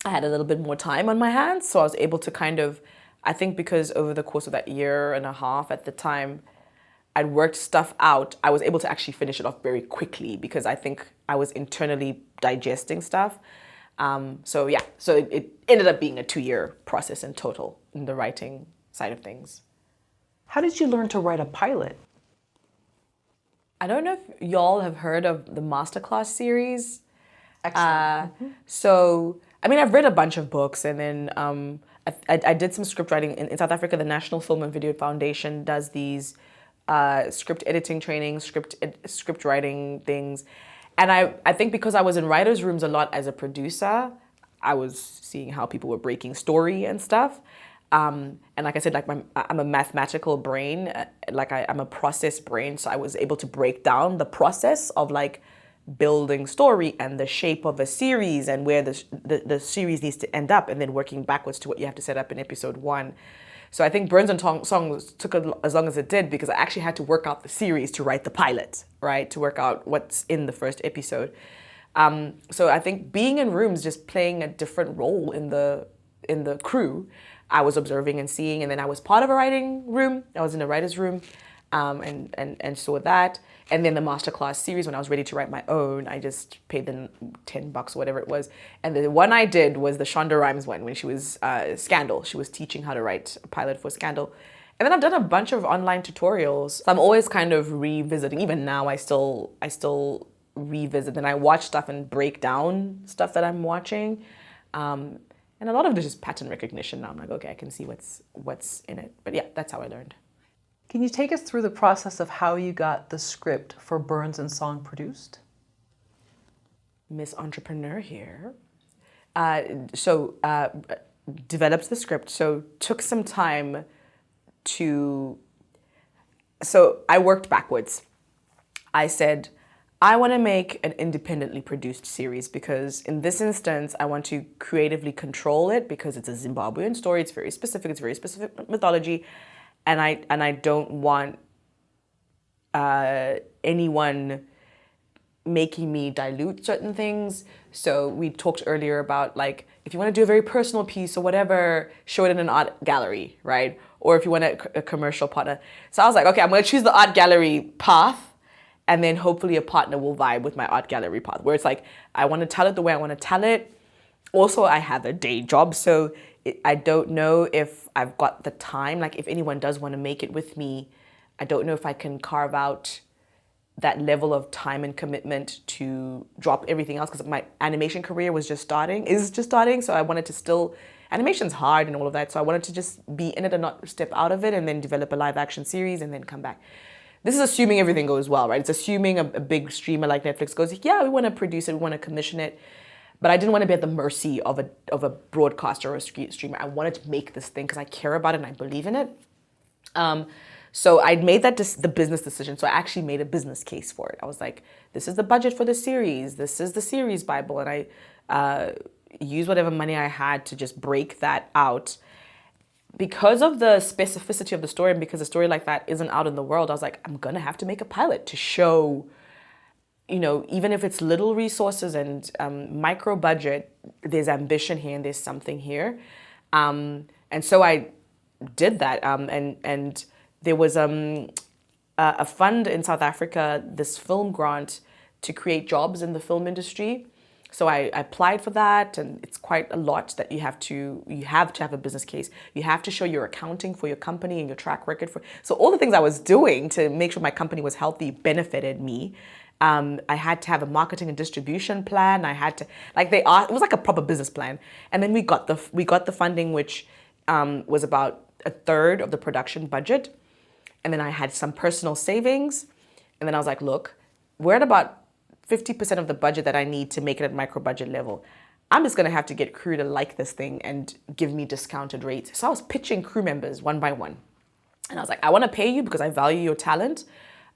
I had a little bit more time on my hands. So I was able to kind of, I think because over the course of that year and a half at the time, I'd worked stuff out, I was able to actually finish it off very quickly because I think I was internally digesting stuff. So it ended up being a 2-year process in total in the writing side of things. How did you learn to write a pilot? I don't know if y'all have heard of the Masterclass series. Excellent. So, I mean, I've read a bunch of books, and then I did some script writing in South Africa. The National Film and Video Foundation does these script editing trainings, script writing things. And I think because I was in writers' rooms a lot as a producer, I was seeing how people were breaking story and stuff. And like I said, like I'm a mathematical brain, I'm a process brain. So I was able to break down the process of like building story and the shape of a series and where the series needs to end up, and then working backwards to what you have to set up in episode 1. So I think Burns and Songs took as long as it did because I actually had to work out the series to write the pilot, right? To work out what's in the first episode. So I think being in rooms, just playing a different role in the crew, I was observing and seeing, and then I was part of a writing room. I was in a writer's room, and saw that. And then the Masterclass series, when I was ready to write my own, I just paid them $10 or whatever it was. And the one I did was the Shonda Rhimes one when she was Scandal. She was teaching how to write a pilot for Scandal. And then I've done a bunch of online tutorials. So I'm always kind of revisiting. Even now, I still revisit and I watch stuff and break down stuff that I'm watching. And a lot of it is just pattern recognition now. I'm like, okay, I can see what's in it. But yeah, that's how I learned. Can you take us through the process of how you got the script for Burns and Song produced? Miss Entrepreneur here. Developed the script. So took some time so I worked backwards. I said, I want to make an independently produced series because in this instance, I want to creatively control it because it's a Zimbabwean story. It's very specific mythology. And I don't want anyone making me dilute certain things. So we talked earlier about like, if you want to do a very personal piece or whatever, show it in an art gallery, right? Or if you want a commercial partner. So I was like, okay, I'm going to choose the art gallery path. And then hopefully a partner will vibe with my art gallery path, where it's like, I want to tell it the way I want to tell it. Also, I have a day job, so I don't know if I've got the time. Like, if anyone does want to make it with me, I don't know if I can carve out that level of time and commitment to drop everything else, because my animation career is just starting. So I wanted to still, animation's hard and all of that, so I wanted to just be in it and not step out of it and then develop a live action series and then come back. This is assuming everything goes well, right? It's assuming a big streamer like Netflix goes, yeah, we want to produce it, we want to commission it. But I didn't want to be at the mercy of a broadcaster or a streamer. I wanted to make this thing because I care about it and I believe in it. So I made that the business decision. So I actually made a business case for it. I was like, this is the budget for the series. This is the series Bible. And I used whatever money I had to just break that out. Because of the specificity of the story and because a story like that isn't out in the world, I was like, I'm going to have to make a pilot to show, you know, even if it's little resources and micro budget, there's ambition here and there's something here. And so I did that. And there was a fund in South Africa, this film grant to create jobs in the film industry. So I applied for that, and it's quite a lot that you have to have a business case. You have to show your accounting for your company and your track record so all the things I was doing to make sure my company was healthy benefited me. I had to have a marketing and distribution plan. I had to, it was like a proper business plan. And then we got the funding, which was about a third of the production budget. And then I had some personal savings. And then I was like, look, we're at about 50% of the budget that I need to make it at micro budget level. I'm just gonna have to get crew to like this thing and give me discounted rates. So I was pitching crew members one by one. And I was like, I wanna pay you because I value your talent,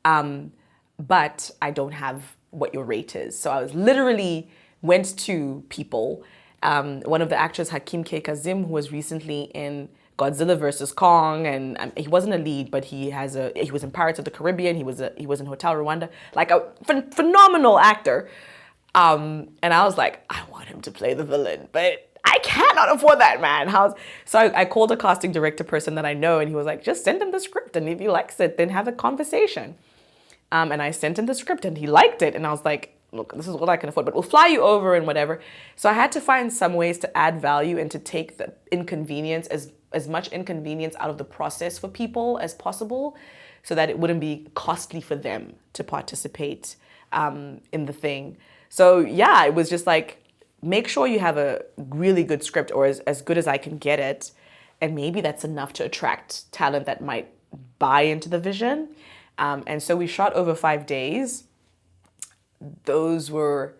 but I don't have what your rate is. So I was literally went to people. One of the actors, Hakim K. Kazim, who was recently in Godzilla versus Kong, and he wasn't a lead, but he was in Pirates of the Caribbean. He was in Hotel Rwanda, like a phenomenal actor. And I was like, I want him to play the villain, but I cannot afford that, man. So I called a casting director person that I know, and he was like, just send him the script, and if he likes it, then have a conversation. And I sent him the script, and he liked it, and I was like, look, this is what I can afford, but we'll fly you over and whatever. So I had to find some ways to add value and to take the inconvenience, as much inconvenience out of the process for people as possible, so that it wouldn't be costly for them to participate in the thing. So yeah, it was just like, make sure you have a really good script, or as good as I can get it. And maybe that's enough to attract talent that might buy into the vision. And so we shot over 5 days. Those were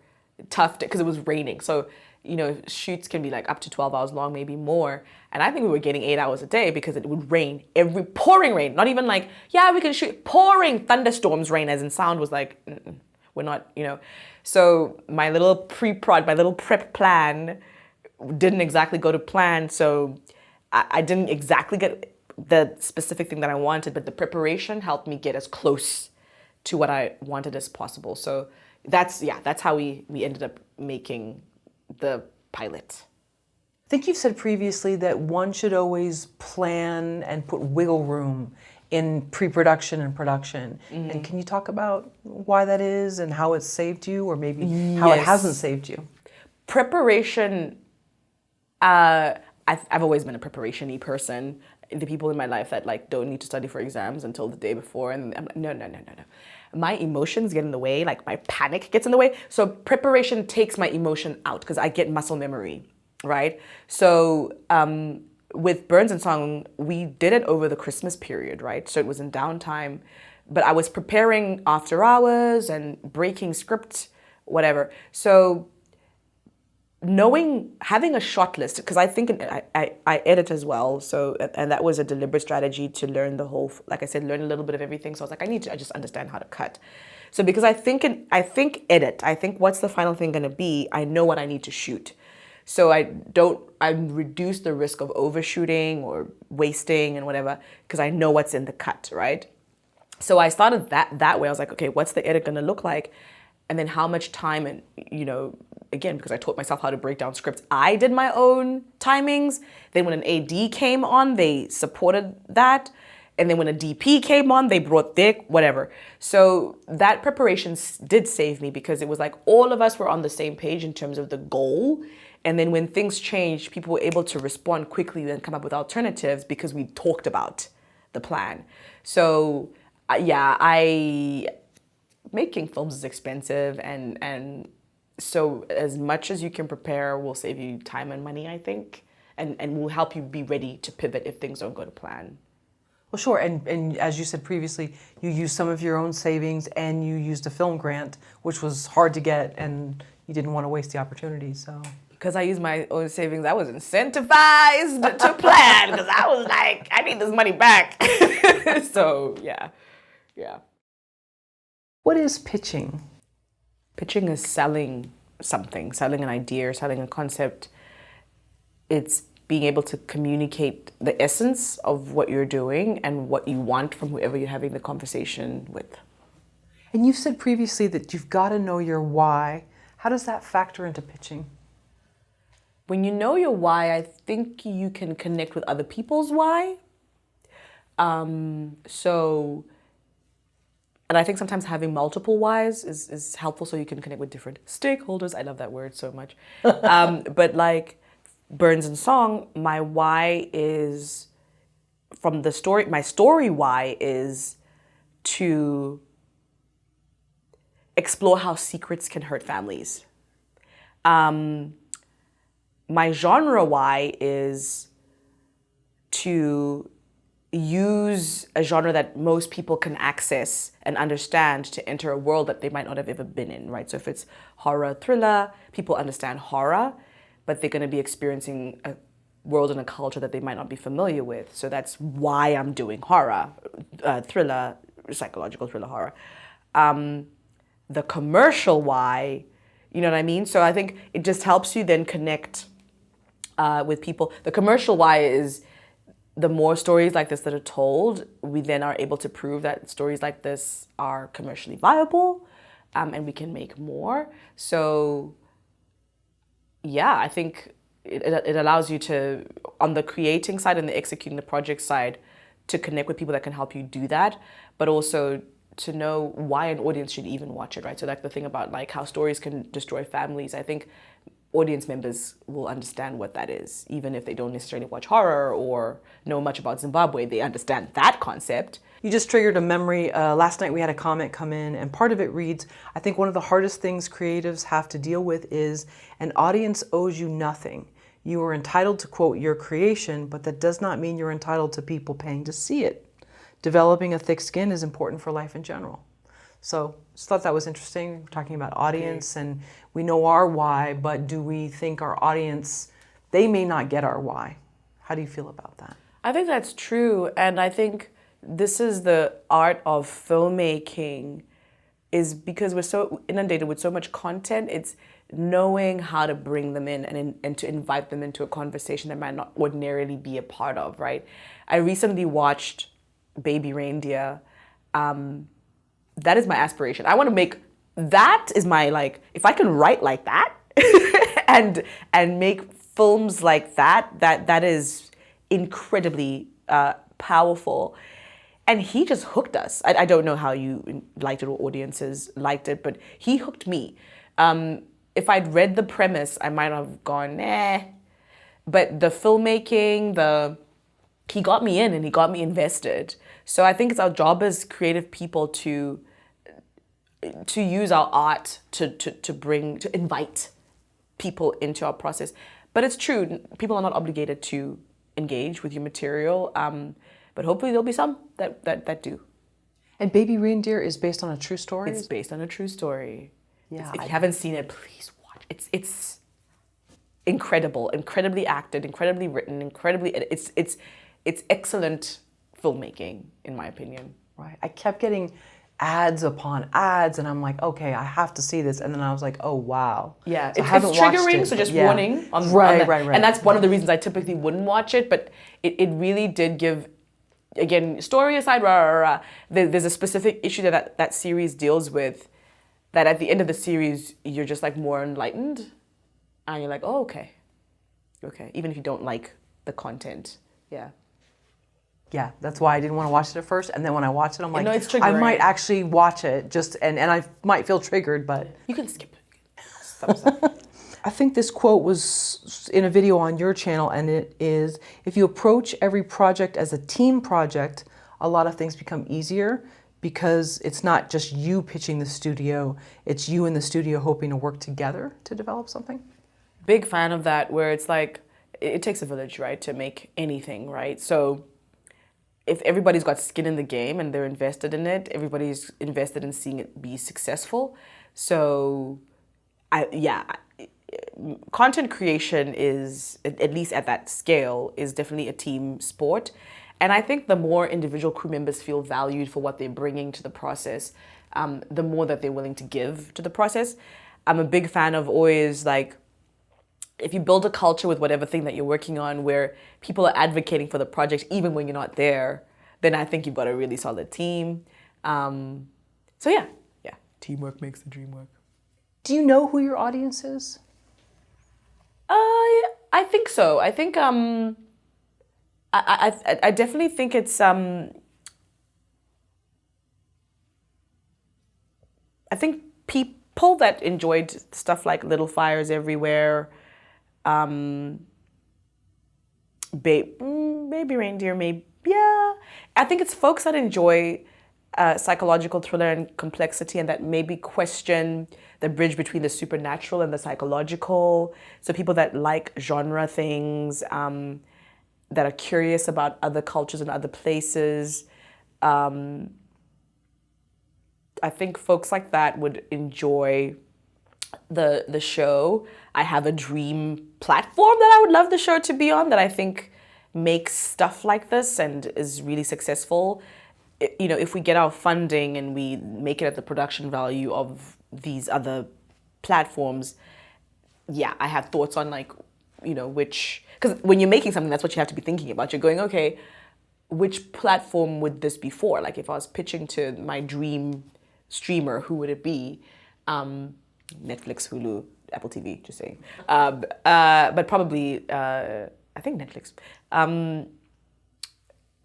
tough because it was raining. So, shoots can be like up to 12 hours long, maybe more. And I think we were getting 8 hours a day because it would rain, pouring rain. Not even like, yeah, we can shoot, pouring thunderstorms rain, as in sound was like, we're not, So my little prep plan didn't exactly go to plan. So I didn't exactly get the specific thing that I wanted, but the preparation helped me get as close to what I wanted as possible. So that's how we ended up making the pilot. I think you've said previously that one should always plan and put wiggle room in pre-production and production. Mm-hmm. And can you talk about why that is and how it's saved you, or maybe how it hasn't saved you? Preparation, I've always been a preparation-y person. The people in my life that like don't need to study for exams until the day before, and I'm like, no. My emotions get in the way, like my panic gets in the way. So preparation takes my emotion out because I get muscle memory, right? So with Burns and Song, we did it over the Christmas period, right? So it was in downtime, but I was preparing after hours and breaking script, whatever. So having a shot list, because I think I edit as well, so, and that was a deliberate strategy to learn the whole, like I said, learn a little bit of everything. So I was like, I just understand how to cut. So because I think what's the final thing going to be, I know what I need to shoot. So I reduce the risk of overshooting or wasting and whatever, because I know what's in the cut, right? So I started that way. I was like, okay, what's the edit going to look like? And then how much time, and again, because I taught myself how to break down scripts, I did my own timings. Then when an AD came on, they supported that. And then when a DP came on, they brought their whatever. So that preparation did save me, because it was like all of us were on the same page in terms of the goal. And then when things changed, people were able to respond quickly and come up with alternatives because we talked about the plan. So making films is expensive, and so as much as you can prepare will save you time and money, I think, and will help you be ready to pivot if things don't go to plan. Well, sure, and as you said previously, you used some of your own savings and you used a film grant, which was hard to get, and you didn't want to waste the opportunity, so. Because I used my own savings, I was incentivized to plan, because I was like, I need this money back. So, yeah. What is pitching? Pitching is selling something, selling an idea, selling a concept. It's being able to communicate the essence of what you're doing and what you want from whoever you're having the conversation with. And you've said previously that you've got to know your why. How does that factor into pitching? When you know your why, I think you can connect with other people's why. And I think sometimes having multiple whys is helpful, so you can connect with different stakeholders. I love that word so much. But like Burns and Song, my why is from the story. My story why is to explore how secrets can hurt families. My genre why is to use a genre that most people can access and understand to enter a world that they might not have ever been in, right? So if it's horror, thriller, people understand horror, but they're going to be experiencing a world and a culture that they might not be familiar with. So that's why I'm doing horror, thriller, psychological thriller horror. The commercial why, you know what I mean? So I think it just helps you then connect with people. The commercial why is the more stories like this that are told, we then are able to prove that stories like this are commercially viable. and we can make more. So yeah, I think it allows you to, on the creating side and the executing the project side, to connect with people that can help you do that, but also to know why an audience should even watch it, right? So like the thing about like how stories can destroy families, I think audience members will understand what that is. Even if they don't necessarily watch horror or know much about Zimbabwe, they understand that concept. You just triggered a memory. Last night we had a comment come in, and part of it reads, I think one of the hardest things creatives have to deal with is an audience owes you nothing. You are entitled to quote your creation, but that does not mean you're entitled to people paying to see it. Developing a thick skin is important for life in general. So just thought that was interesting. We're talking about audience, and we know our why, but do we think our audience, they may not get our why? How do you feel about that? I think that's true, and I think this is the art of filmmaking, is because we're so inundated with so much content, it's knowing how to bring them in and to invite them into a conversation that might not ordinarily be a part of, right? I recently watched Baby Reindeer. That is my aspiration. I want to make, that is my, like, if I can write like that and make films like that is incredibly powerful. And he just hooked us. I don't know how you liked it or audiences liked it, but he hooked me. If I'd read the premise, I might have gone, nah. But the filmmaking, he got me in and he got me invested. So I think it's our job as creative people to use our art to invite people into our process. But it's true, people are not obligated to engage with your material. But hopefully there'll be some that do. And Baby Reindeer is based on a true story? It's based on a true story. Yeah. If you haven't seen it, please watch. It's incredible, incredibly acted, incredibly written, it's excellent filmmaking, in my opinion. Right. I kept getting ads upon ads, and I'm like, okay, I have to see this. And then I was like, oh, wow. Yeah, So it's triggering, so just warning. Right. And that's one of the reasons I typically wouldn't watch it, but it really did give, again, story aside, there's a specific issue that series deals with, that at the end of the series, you're just like more enlightened, and you're like, oh, okay, even if you don't like the content, yeah. Yeah, that's why I didn't want to watch it at first, and then when I watched it, I'm like, it's I triggering. might actually watch it, just and I might feel triggered, but You can skip it. I think this quote was in a video on your channel, and it is, if you approach every project as a team project, a lot of things become easier, because it's not just you pitching the studio, it's you and the studio hoping to work together to develop something. Big fan of that, where it's like, it takes a village, right, to make anything, right? So if everybody's got skin in the game and they're invested in it, everybody's invested in seeing it be successful. So, content creation is, at least at that scale, is definitely a team sport. And I think the more individual crew members feel valued for what they're bringing to the process, the more that they're willing to give to the process. I'm a big fan of always, like, if you build a culture with whatever thing that you're working on where people are advocating for the project even when you're not there, then I think you've got a really solid team. So yeah, teamwork makes the dream work. Do you know who your audience is? I think so. I think I definitely think it's I think people that enjoyed stuff like Little Fires Everywhere, Baby Reindeer, maybe, yeah. I think it's folks that enjoy psychological thriller and complexity, and that maybe question the bridge between the supernatural and the psychological. So people that like genre things, that are curious about other cultures and other places. I think folks like that would enjoy the show. I have a dream platform that I would love the show to be on, that I think makes stuff like this and is really successful. You know, if we get our funding and we make it at the production value of these other platforms, yeah, I have thoughts on, like, you know, which, because when you're making something, that's what you have to be thinking about. You're going, okay, which platform would this be for? Like, if I was pitching to my dream streamer, who would it be? Netflix, Hulu, Apple TV, just saying. But probably, I think Netflix.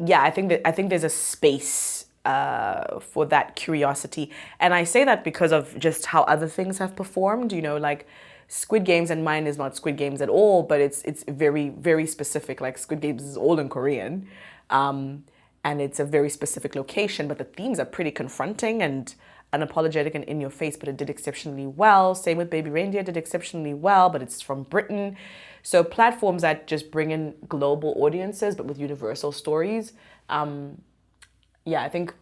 Yeah, I think there's a space for that curiosity, and I say that because of just how other things have performed. Like Squid Games, and mine is not Squid Games at all, but it's very, very specific. Like Squid Games is all in Korean, and it's a very specific location, but the themes are pretty confronting and unapologetic and in your face, but it did exceptionally well. Same with Baby Reindeer, did exceptionally well, but it's from Britain. So platforms that just bring in global audiences, but with universal stories, yeah, I think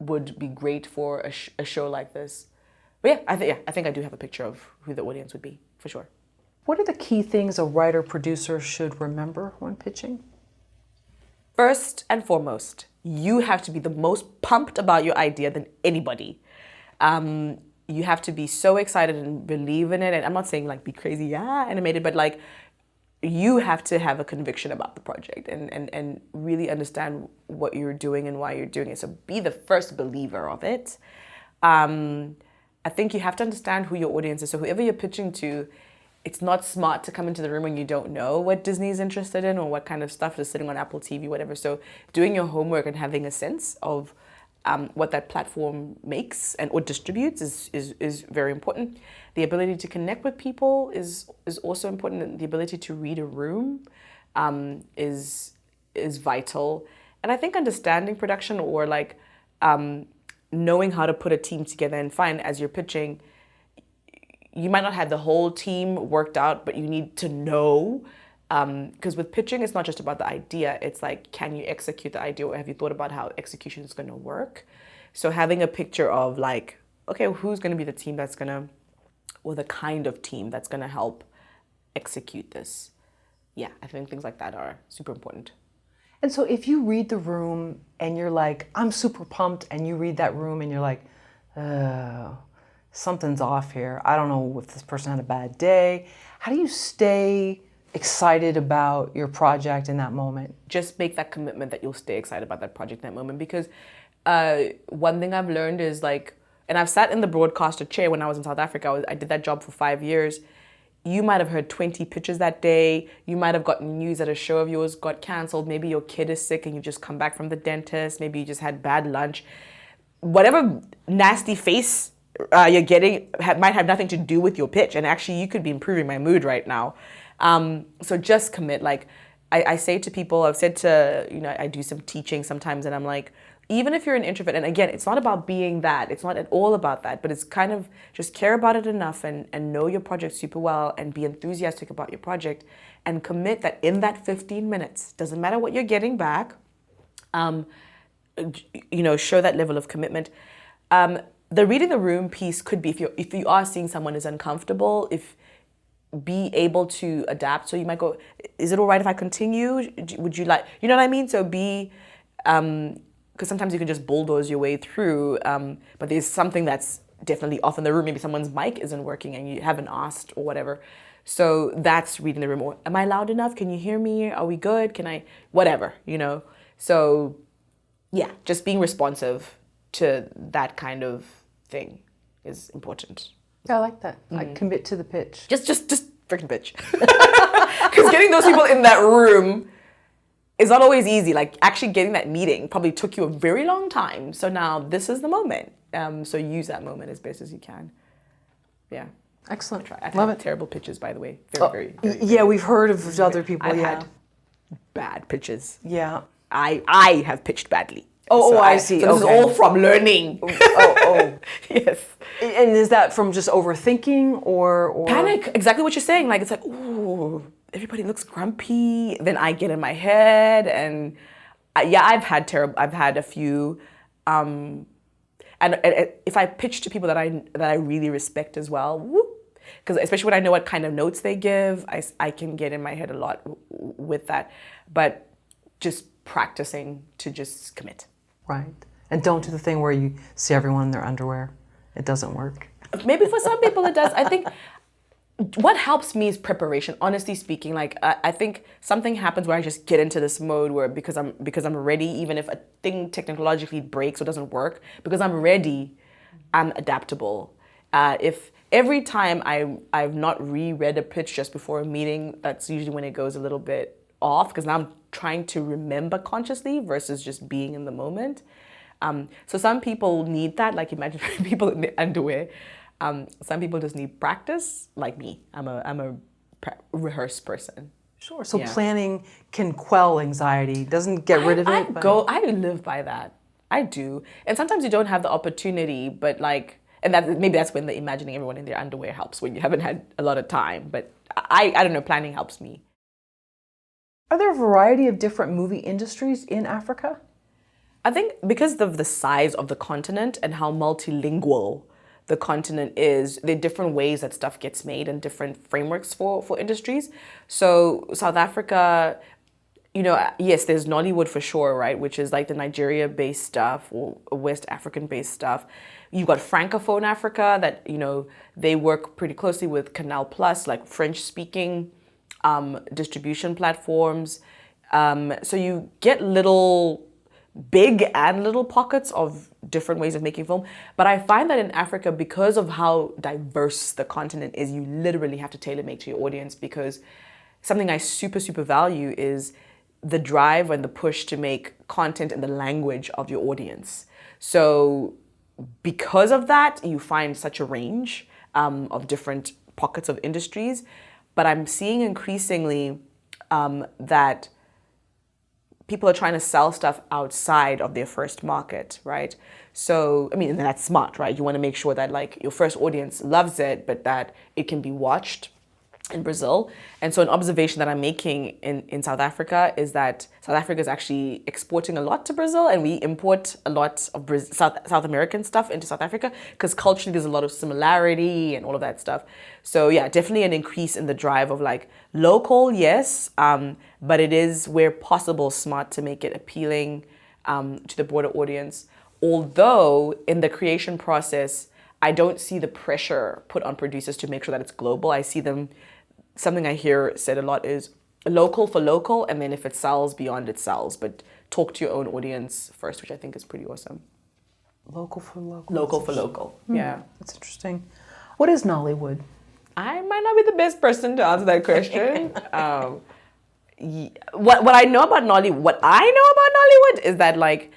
would be great for a show like this. But yeah, I think I do have a picture of who the audience would be, for sure. What are the key things a writer-producer should remember when pitching? First and foremost, you have to be the most pumped about your idea than anybody. You have to be so excited and believe in it. And I'm not saying like be crazy, yeah, animated, but like you have to have a conviction about the project and really understand what you're doing and why you're doing it. So be the first believer of it. I think you have to understand who your audience is. So whoever you're pitching to, it's not smart to come into the room when you don't know what Disney's interested in or what kind of stuff is sitting on Apple TV, whatever. So doing your homework and having a sense of what that platform makes and or distributes is very important. The ability to connect with people is also important. And the ability to read a room is vital. And I think understanding production or like knowing how to put a team together, and fine, as you're pitching, you might not have the whole team worked out, but you need to know, because with pitching, it's not just about the idea. It's like, can you execute the idea, or have you thought about how execution is going to work? So having a picture of like, okay, who's going to be the team that's going to, or the kind of team that's going to help execute this. Yeah, I think things like that are super important. And so if you read the room and you're like, I'm super pumped, and you read that room and you're like, oh, something's off here. I don't know if this person had a bad day. How do you stay excited about your project in that moment? Just make that commitment that you'll stay excited about that project in that moment. Because one thing I've learned is like, and I've sat in the broadcaster chair when I was in South Africa. I did that job for 5 years. You might have heard 20 pitches that day. You might have gotten news that a show of yours got canceled. Maybe your kid is sick and you just come back from the dentist. Maybe you just had bad lunch. Whatever nasty face you're getting might have nothing to do with your pitch. And actually, you could be improving my mood right now. So just commit. Like I say to people, I've said to, I do some teaching sometimes, and I'm like, even if you're an introvert, and again, it's not about being that. It's not at all about that, but it's kind of just care about it enough and know your project super well and be enthusiastic about your project and commit that in that 15 minutes, doesn't matter what you're getting back, show that level of commitment. The reading the room piece could be if you are seeing someone is uncomfortable, be able to adapt. So you might go, is it all right if I continue? Would you like, you know what I mean? So because sometimes you can just bulldoze your way through, but there's something that's definitely off in the room. Maybe someone's mic isn't working and you haven't asked or whatever. So that's reading the room. Or am I loud enough? Can you hear me? Are we good? Can I, whatever, So yeah, just being responsive to that kind of thing is important. Yeah, I like that. Like commit to the pitch. Just freaking pitch. Because getting those people in that room is not always easy. Like actually getting that meeting probably took you a very long time. So now this is the moment. So use that moment as best as you can. Yeah. Excellent. I've Love had it. terrible pitches, by the way. Very. Yeah, we've heard of other people. I've yeah. had bad pitches. Yeah. I have pitched badly. Oh, I see. So this is all from learning. Oh. Yes. And is that from just overthinking or Panic? Exactly what you're saying. Like it's like, ooh, everybody looks grumpy. Then I get in my head, and I've had a few, and if I pitch to people that I really respect as well, because especially when I know what kind of notes they give, I can get in my head a lot with that. But just practicing to just commit. Right. And don't do the thing where you see everyone in their underwear. It doesn't work. Maybe for some people it does. I think what helps me is preparation. Honestly speaking, like I think something happens where I just get into this mode where because I'm ready, even if a thing technologically breaks or doesn't work, because I'm ready, I'm adaptable. If every time I've not reread a pitch just before a meeting, that's usually when it goes a little bit off, because now I'm trying to remember consciously versus just being in the moment. So some people need that, like imagine people in the underwear. Some people just need practice, like me. I'm a rehearsed person. Sure. So planning can quell anxiety, doesn't get rid of it. I live by that. I do. And sometimes you don't have the opportunity, but like, and maybe that's when the imagining everyone in their underwear helps, when you haven't had a lot of time. But I don't know, planning helps me. Are there a variety of different movie industries in Africa? I think because of the size of the continent and how multilingual the continent is, there are different ways that stuff gets made and different frameworks for industries. So South Africa, yes, there's Nollywood for sure, right? Which is like the Nigeria-based stuff or West African-based stuff. You've got Francophone Africa that, they work pretty closely with Canal Plus, like French-speaking distribution platforms. So you get big and little pockets of different ways of making film. But I find that in Africa, because of how diverse the continent is, you literally have to tailor make to your audience, because something I super, super value is the drive and the push to make content in the language of your audience. So because of that, you find such a range of different pockets of industries. But I'm seeing increasingly that people are trying to sell stuff outside of their first market, right? So, and that's smart, right? You want to make sure that like your first audience loves it, but that it can be watched in Brazil. And so an observation that I'm making in South Africa is that South Africa is actually exporting a lot to Brazil, and we import a lot of South American stuff into South Africa because culturally there's a lot of similarity and all of that stuff. So yeah, definitely an increase in the drive of like local, yes, but it is where possible smart to make it appealing to the broader audience. Although in the creation process, I don't see the pressure put on producers to make sure that it's global. I see them, something I hear said a lot is local for local, and then if it sells beyond, it sells. But talk to your own audience first, which I think is pretty awesome. Local for local. Local for local, yeah. That's interesting. What is Nollywood? I might not be the best person to answer that question. What I know about Nollywood is that like,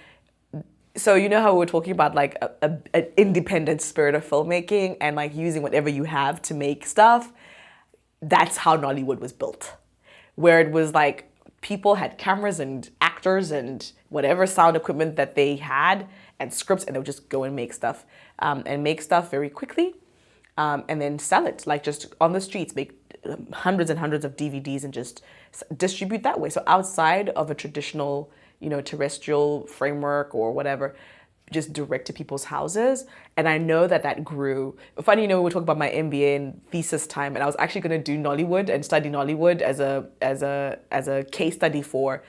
so you know how we were talking about like an independent spirit of filmmaking and like using whatever you have to make stuff? That's how Nollywood was built. Where it was like people had cameras and actors and whatever sound equipment that they had and scripts, and they would just go and make stuff very quickly and then sell it, like just on the streets, make hundreds and hundreds of DVDs and just distribute that way. So outside of a traditional terrestrial framework or whatever, just direct to people's houses. And I know that grew. Funny, we were talking about my MBA and thesis time, and I was actually going to do Nollywood and study Nollywood as a case study for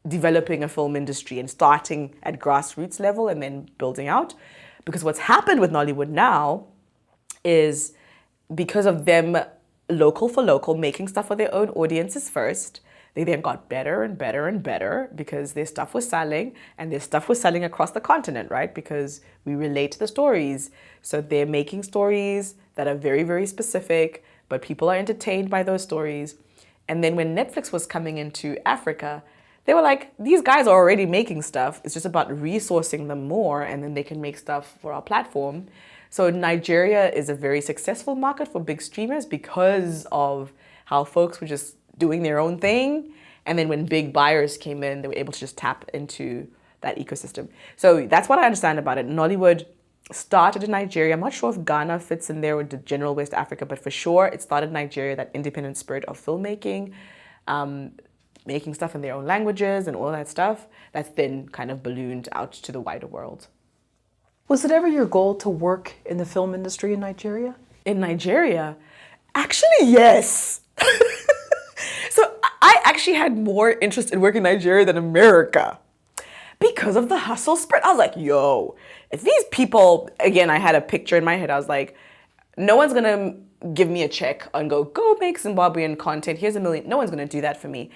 developing a film industry and starting at grassroots level and then building out. Because what's happened with Nollywood now is because of them local for local, making stuff for their own audiences first, they then got better and better and better because their stuff was selling, and their stuff was selling across the continent, right? Because we relate to the stories. So they're making stories that are very, very specific, but people are entertained by those stories. And then when Netflix was coming into Africa, they were like, these guys are already making stuff. It's just about resourcing them more, and then they can make stuff for our platform. So Nigeria is a very successful market for big streamers because of how folks were just doing their own thing. And then when big buyers came in, they were able to just tap into that ecosystem. So that's what I understand about it. Nollywood started in Nigeria. I'm not sure if Ghana fits in there with the general West Africa, but for sure it started in Nigeria, that independent spirit of filmmaking, making stuff in their own languages and all that stuff. That's then kind of ballooned out to the wider world. Was it ever your goal to work in the film industry in Nigeria? In Nigeria? Actually, yes. So I actually had more interest in working in Nigeria than America because of the hustle spirit. I was like, yo, if these people, again, I had a picture in my head. I was like, no one's going to give me a check and go make Zimbabwean content. Here's $1 million. No one's going to do that for me.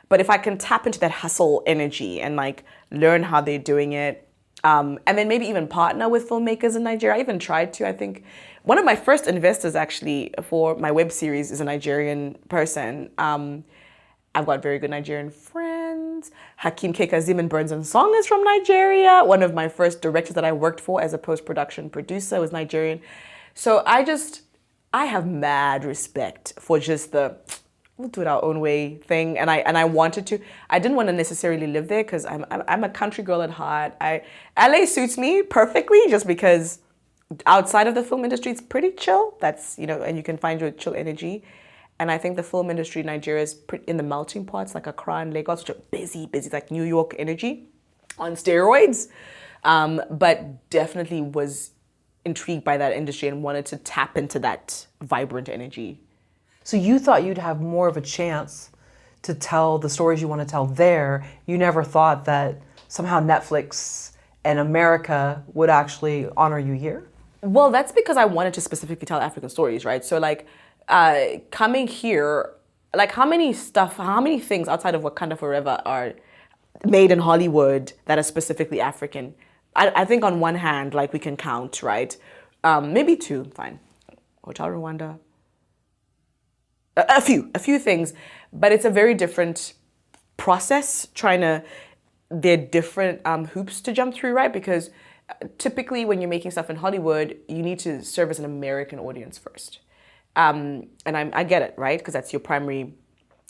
But if I can tap into that hustle energy and like learn how they're doing it, And then maybe even partner with filmmakers in Nigeria. I even tried to. I think one of my first investors actually for my web series is a Nigerian person. I've got very good Nigerian friends. Hakeem Kekazim and Burns and Song is from Nigeria. One of my first directors that I worked for as a post-production producer was Nigerian. So I have mad respect for just the we'll do it our own way thing. And I wanted to. I didn't want to necessarily live there because I'm a country girl at heart. LA suits me perfectly just because outside of the film industry, it's pretty chill. That's, and you can find your chill energy. And I think the film industry in Nigeria is in the melting pots, like Accra and Lagos, which are busy, like New York energy on steroids. But definitely was intrigued by that industry and wanted to tap into that vibrant energy. So you thought you'd have more of a chance to tell the stories you want to tell there. You never thought that somehow Netflix and America would actually honor you here? Well, that's because I wanted to specifically tell African stories, right? So coming here, how many things outside of Wakanda Forever are made in Hollywood that are specifically African? I think on one hand, we can count, right? Maybe two, fine. Hotel Rwanda. A few things, but it's a very different process there are different hoops to jump through, right? Because typically when you're making stuff in Hollywood, you need to service an American audience first. And I get it, right? Because that's your primary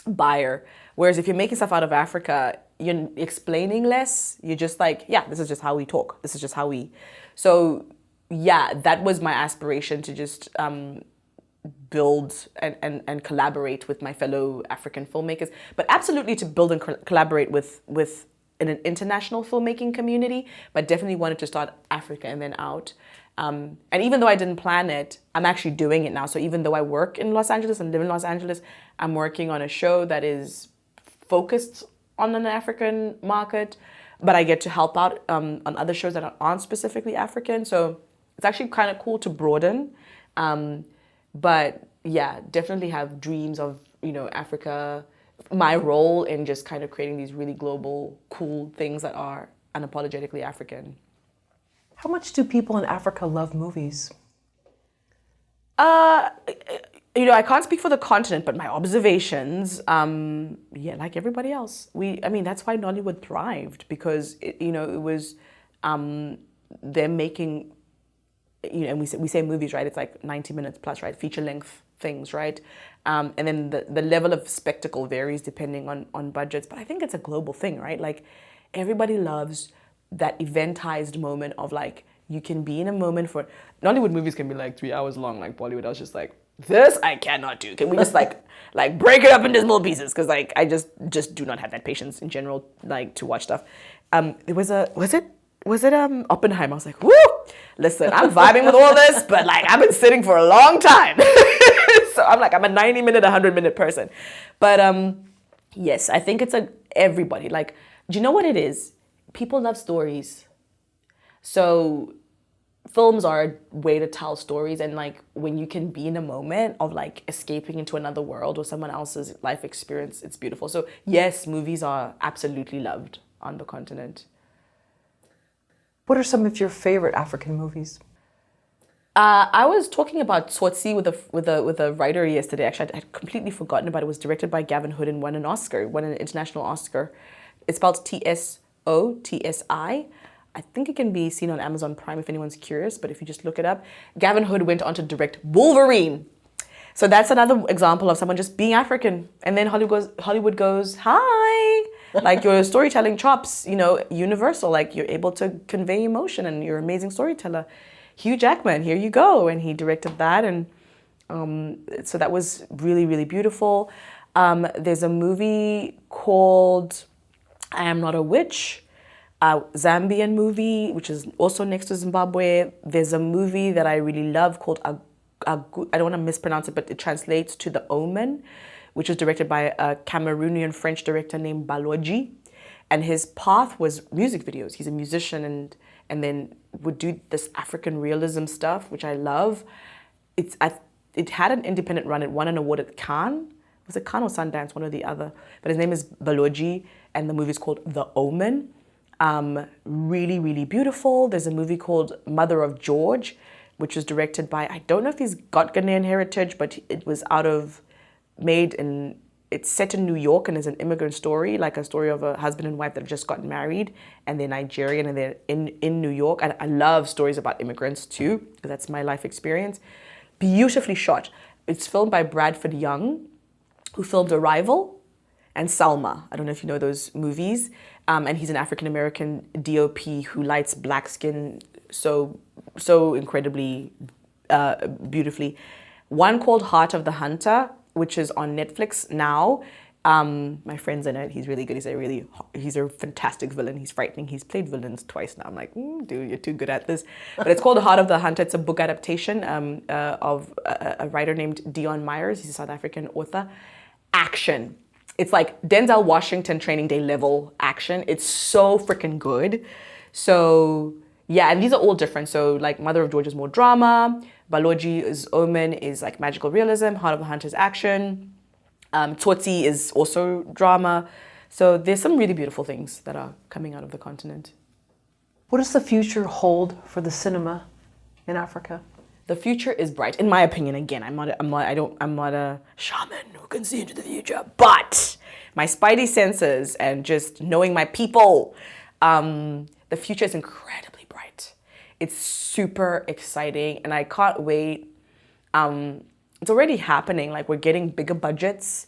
buyer. Whereas if you're making stuff out of Africa, you're explaining less. You're just this is just how we talk. This is just how we. So yeah, that was my aspiration to just build and collaborate with my fellow African filmmakers, but absolutely to build and collaborate with in an international filmmaking community, but definitely wanted to start Africa and then out. And even though I didn't plan it, I'm actually doing it now. So even though I work in Los Angeles and live in Los Angeles, I'm working on a show that is focused on an African market, but I get to help out on other shows that aren't specifically African. So it's actually kind of cool to broaden. But yeah, definitely have dreams of, Africa, my role in just kind of creating these really global, cool things that are unapologetically African. How much do people in Africa love movies? I can't speak for the continent, but my observations, like everybody else, that's why Nollywood thrived, because it was they're making, and we say movies, right? It's 90 minutes plus, right? Feature length things, right? And then the level of spectacle varies depending on budgets, but I think it's a global thing, right? Everybody loves that eventized moment of you can be in a moment for Nollywood movies can be 3 hours long, Bollywood. I was just this I cannot do. Can we just break it up into small pieces? Because I just do not have that patience in general, to watch stuff. Was it Oppenheimer? I was woo! Listen, I'm vibing with all this, but I've been sitting for a long time. So I'm I'm a 90-minute, 100-minute person. But yes, I think it's everybody. Do you know what it is? People love stories. So films are a way to tell stories, and when you can be in a moment of escaping into another world or someone else's life experience, it's beautiful. So yes, movies are absolutely loved on the continent. What are some of your favorite African movies? I was talking about Tsotsi with a writer yesterday. Actually, I had completely forgotten about it. It was directed by Gavin Hood and won an international Oscar. It's spelled Tsotsi. I think it can be seen on Amazon Prime if anyone's curious, but if you just look it up. Gavin Hood went on to direct Wolverine. So that's another example of someone just being African. And then Hollywood goes, hi! Your storytelling chops, universal. You're able to convey emotion and you're an amazing storyteller. Hugh Jackman, here you go. And he directed that. And so that was really, really beautiful. There's a movie called I Am Not a Witch, a Zambian movie, which is also next to Zimbabwe. There's a movie that I really love called I don't want to mispronounce it, but it translates to The Omen, which was directed by a Cameroonian French director named Balogi. And his path was music videos. He's a musician and then would do this African realism stuff, which I love. It had an independent run. It won an award at Cannes. Was it Cannes or Sundance, one or the other? But his name is Balogi, and the movie is called The Omen. Really, really beautiful. There's a movie called Mother of George, which was directed by, I don't know if he's got Ghanaian heritage, but it was it's set in New York and is an immigrant story, like a story of a husband and wife that have just gotten married and they're Nigerian and they're in New York. And I love stories about immigrants too, because that's my life experience. Beautifully shot. It's filmed by Bradford Young, who filmed Arrival and Salma. I don't know if you know those movies. And he's an African-American DOP who lights black skin so incredibly beautifully. One called Heart of the Hunter, which is on Netflix now. My friend's in it. He's really good. He's a fantastic villain. He's frightening. He's played villains twice now. I'm like, dude, you're too good at this. But it's called Heart of the Hunter. It's a book adaptation of a writer named Dion Myers. He's a South African author. Action. It's like Denzel Washington Training Day level action. It's so freaking good. So yeah, and these are all different. So like Mother of George is more drama. Baloji's Omen is like magical realism. Heart of the Hunter is action. Tsotsi is also drama. So there's some really beautiful things that are coming out of the continent. What does the future hold for the cinema in Africa? The future is bright, in my opinion. Again, I'm not a shaman who can see into the future, but my spidey senses and just knowing my people, the future is incredibly bright. It's super exciting, and I can't wait. It's already happening. Like, we're getting bigger budgets.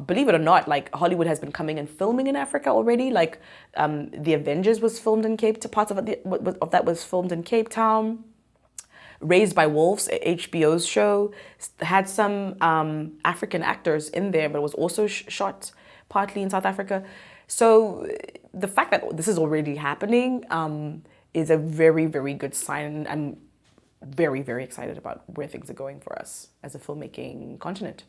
Believe it or not, like Hollywood has been coming and filming in Africa already. Like, The Avengers was filmed in Cape Town. Parts of that was filmed in Cape Town. Raised by Wolves, HBO's show, had some African actors in there, but it was also shot partly in South Africa. So the fact that this is already happening is a very, very good sign. I'm very, very excited about where things are going for us as a filmmaking continent.